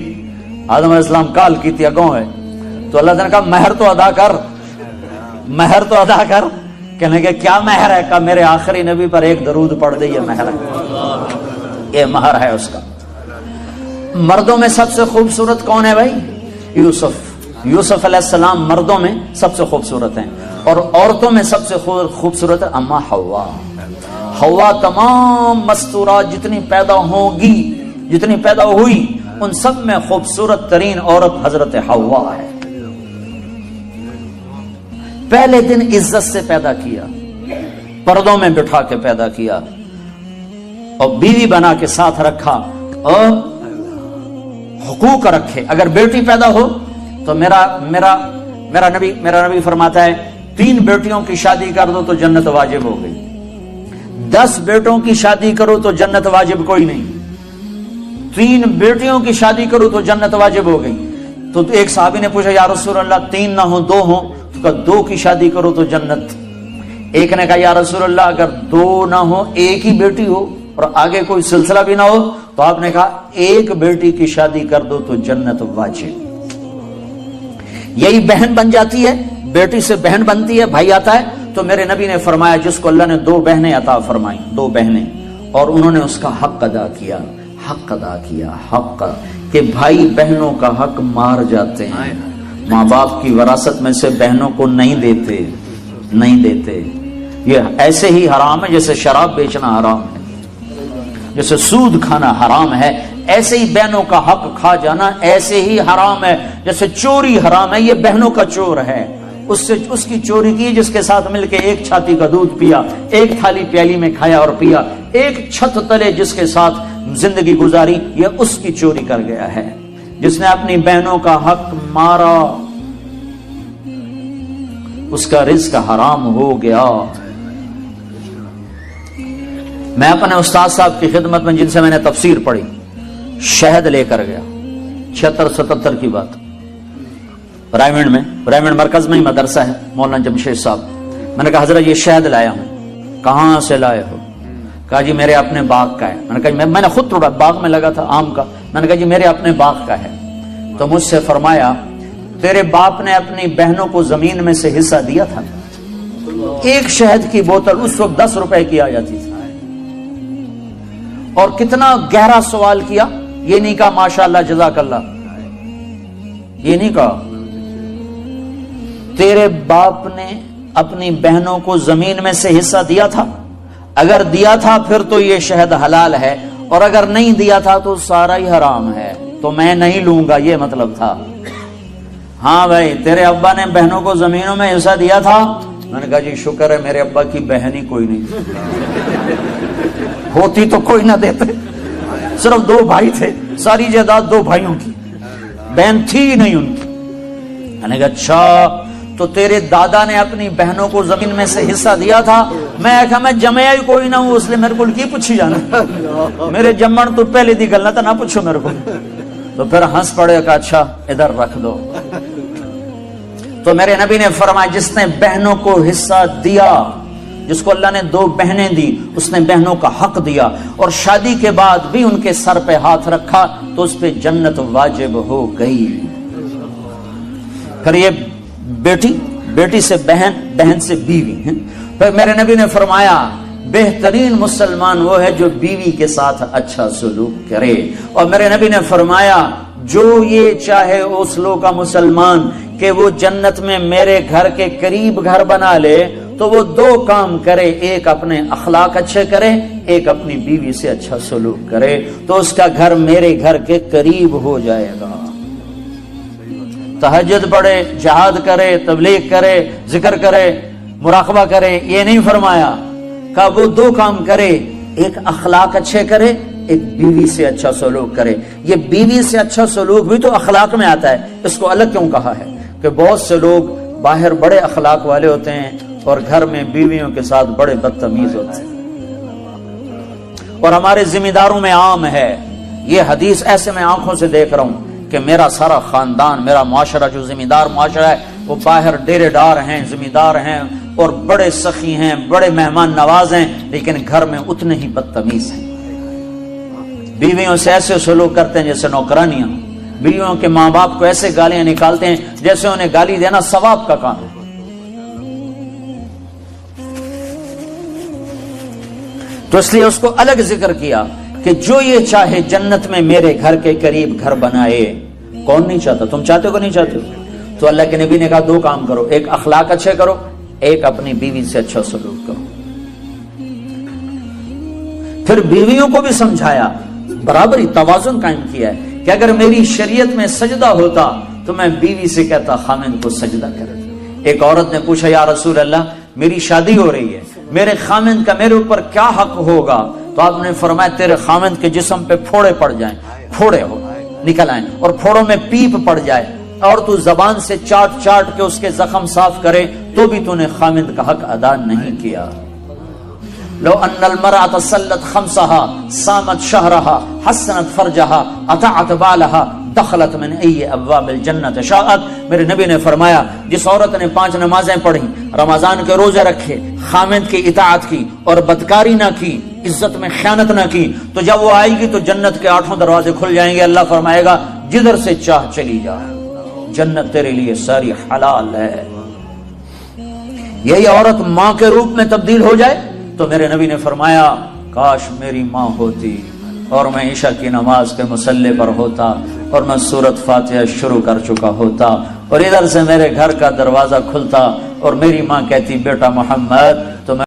آدم علیہ السلام کال کی تھی اگوں ہے، تو اللہ تعالیٰ نے کہا مہر تو ادا کر، مہر تو ادا کر۔ کہنے کہ کیا مہر ہے؟ کہا میرے آخری نبی پر ایک درود پڑھ دے، یہ مہر ہے، یہ مہر ہے اس کا۔ مردوں میں سب سے خوبصورت کون ہے بھائی؟ یوسف علیہ السلام مردوں میں سب سے خوبصورت ہیں، اور عورتوں میں سب سے خوبصورت ہے اما حوا۔ حوا تمام مستورات جتنی پیدا ہوگی، جتنی پیدا ہوئی، ان سب میں خوبصورت ترین عورت حضرت حوا ہے۔ پہلے دن عزت سے پیدا کیا، پردوں میں بٹھا کے پیدا کیا، اور بیوی بنا کے ساتھ رکھا، اور حقوق رکھے۔ اگر بیٹی پیدا ہو تو میرا نبی فرماتا ہے 3 بیٹیوں کی شادی کر دو تو جنت واجب ہو گئی، 10 بیٹوں کی شادی کرو تو جنت واجب کوئی نہیں، 3 بیٹیوں کی شادی کرو تو جنت واجب ہو گئی۔ تو ایک صحابی نے پوچھا یا رسول اللہ 3 نہ ہو 2 ہوں؟ تو کہا 2 کی شادی کرو تو جنت۔ ایک نے کہا یا رسول اللہ اگر 2 نہ ہو، ایک ہی بیٹی ہو اور آگے کوئی سلسلہ بھی نہ ہو، تو آپ نے کہا 1 بیٹی کی شادی کر دو تو جنت واجب۔ یہی بہن بن جاتی ہے، بیٹی سے بہن بنتی ہے، بھائی آتا ہے۔ تو میرے نبی نے فرمایا جس کو اللہ نے 2 بہنیں عطا فرمائیں، 2 بہنیں، اور انہوں نے اس کا حق ادا کیا، حق ادا کیا، حق کہ بھائی بہنوں کا حق مار جاتے ہیں، ماں باپ کی وراثت میں سے بہنوں کو نہیں دیتے. یہ ایسے ہی حرام ہے جیسے شراب بیچنا حرام ہے، جیسے سود کھانا حرام ہے، ایسے ہی بہنوں کا حق کھا جانا ایسے ہی حرام ہے جیسے چوری حرام ہے. یہ بہنوں کا چور ہے، اس کی چوری کی جس کے ساتھ مل کے ایک چھاتی کا دودھ پیا، ایک تھالی پیالی میں کھایا اور پیا، ایک چھت تلے جس کے ساتھ زندگی گزاری، یہ اس کی چوری کر گیا ہے. جس نے اپنی بہنوں کا حق مارا اس کا رزق حرام ہو گیا. میں اپنے استاد صاحب کی خدمت میں جن سے میں نے تفسیر پڑھی، شہد لے کر گیا، 76-77 کی بات، برائمنڈ مرکز میں ہی مدرسہ ہے، مولانا جمشید صاحب. میں نے کہا حضرت یہ شہد لایا ہوں. کہاں سے لائے ہو؟ کہا جی میرے اپنے باغ کا ہے. میں نے کہا میں نے خود توڑا، باغ میں لگا تھا آم کا. میں نے کہا جی میرے اپنے باغ کا ہے. تو مجھ سے فرمایا تیرے باپ نے اپنی بہنوں کو زمین میں سے حصہ دیا تھا. ایک شہد کی بوتل اس وقت 10 روپے کی آ جاتی تھی. اور کتنا گہرا سوال کیا. یہ نہیں کہا ماشاءاللہ جزاک اللہ، یہ نہیں کہا تیرے باپ نے اپنی بہنوں کو زمین میں سے حصہ دیا تھا؟ اگر دیا تھا پھر تو یہ شہد حلال ہے، اور اگر نہیں دیا تھا تو سارا ہی حرام ہے، تو میں نہیں لوں گا، یہ مطلب تھا. ہاں بھائی تیرے ابا نے بہنوں کو زمینوں میں حصہ دیا تھا؟ میں نے کہا جی شکر ہے میرے ابا کی بہن ہی کوئی نہیں، ہوتی تو کوئی نہ دیتے. صرف 2 بھائی تھے، ساری جائیداد 2 بھائیوں کی، بہن تھی ہی نہیں ان کی. میں نے کہا اچھا تو تیرے دادا نے اپنی بہنوں کو زمین میں سے حصہ دیا تھا؟ میں کہا میں جمعیا ہی کوئی نہ ہوں، اس لیے میرے کو کی پوچھی جانا، میرے جمن تو پہلے دی گل نہ تھا، نہ پوچھو میرے کو. تو پھر ہنس پڑے کہ اچھا ادھر رکھ دو. تو میرے نبی نے فرمایا جس نے بہنوں کو حصہ دیا، جس کو اللہ نے 2 بہنیں دی، اس نے بہنوں کا حق دیا، اور شادی کے بعد بھی ان کے سر پہ ہاتھ رکھا تو اس پہ جنت واجب ہو گئی. پھر یہ بیٹی سے بہن سے بیوی. پھر میرے نبی نے فرمایا بہترین مسلمان وہ ہے جو بیوی کے ساتھ اچھا سلوک کرے. اور میرے نبی نے فرمایا جو یہ چاہے اس لوگ کا مسلمان کہ وہ جنت میں میرے گھر کے قریب گھر بنا لے تو وہ 2 کام کرے، ایک اپنے اخلاق اچھے کرے، ایک اپنی بیوی سے اچھا سلوک کرے، تو اس کا گھر میرے گھر کے قریب ہو جائے گا. تہجد پڑھے، جہاد کرے، تبلیغ کرے، ذکر کرے، مراقبہ کرے، یہ نہیں فرمایا. کہ وہ 2 کام کرے، ایک اخلاق اچھے کرے، ایک بیوی سے اچھا سلوک کرے. یہ بیوی سے اچھا سلوک بھی تو اخلاق میں آتا ہے، اس کو الگ کیوں کہا ہے؟ کہ بہت سے لوگ باہر بڑے اخلاق والے ہوتے ہیں اور گھر میں بیویوں کے ساتھ بڑے بدتمیز ہوتے ہیں. اور ہمارے ذمہ داروں میں عام ہے یہ حدیث، ایسے میں آنکھوں سے دیکھ رہا ہوں کہ میرا سارا خاندان، میرا معاشرہ جو ذمہ دار معاشرہ ہے، وہ باہر ڈیرے دار ہیں، ذمہ دار ہیں اور بڑے سخی ہیں، بڑے مہمان نواز ہیں، لیکن گھر میں اتنے ہی بدتمیز ہیں. بیویوں سے ایسے سلوک کرتے ہیں جیسے نوکرانیاں. بیویوں کے ماں باپ کو ایسے گالیاں نکالتے ہیں جیسے انہیں گالی دینا ثواب کا کام ہے. تو اس لیے اس کو الگ ذکر کیا کہ جو یہ چاہے جنت میں میرے گھر کے قریب گھر بنائے. کون نہیں چاہتا؟ تم چاہتے ہو کہ نہیں چاہتے ہو؟ تو اللہ کے نبی نے کہا 2 کام کرو، ایک اخلاق اچھے کرو، ایک اپنی بیوی سے اچھا سلوک کرو. پھر بیویوں کو بھی سمجھایا، برابری توازن قائم کیا ہے کہ اگر میری شریعت میں سجدہ ہوتا تو میں بیوی سے کہتا خامند کو سجدہ کرے. ایک عورت نے پوچھا یا رسول اللہ میری شادی ہو رہی ہے، میرے خامند کا میرے اوپر کیا حق ہوگا؟ تو آپ نے فرمایا تیرے خامند کے جسم پہ پھوڑے پڑ جائیں، پھوڑے ہو نکل آئیں اور پھوڑوں میں پیپ پڑ جائے اور تو زبان سے چاٹ چاٹ کے اس کے زخم صاف کرے تو بھی تو نے خامند کا حق ادا نہیں کیا. لو ان المرأة صلت خمسها صامت شهرها حسنت فرجها اطاعت بالها دخلت من ای ابواب الجنت شاءت. میرے نبی نے فرمایا جس عورت نے 5 نمازیں پڑھی، رمضان کے روزے رکھے، خامند کی اطاعت کی اور بدکاری نہ کی، عزت میں خیانت نہ کی، تو جب وہ آئے گی تو جنت کے 8 دروازے کھل جائیں گے. اللہ فرمائے گا جدھر سے چاہ چلی جا، جنت تیرے لیے ساری حلال ہے. یہی عورت ماں کے روپ میں تبدیل ہو جائے تو میرے نبی نے فرمایا کاش میری ماں ہوتی اور میں عشاء کی نماز کے مصلی پر ہوتا اور میں سورۃ فاتحہ شروع کر چکا ہوتا، اور ادھر سے میرے گھر کا دروازہ کھلتا اور میری ماں کہتی بیٹا محمد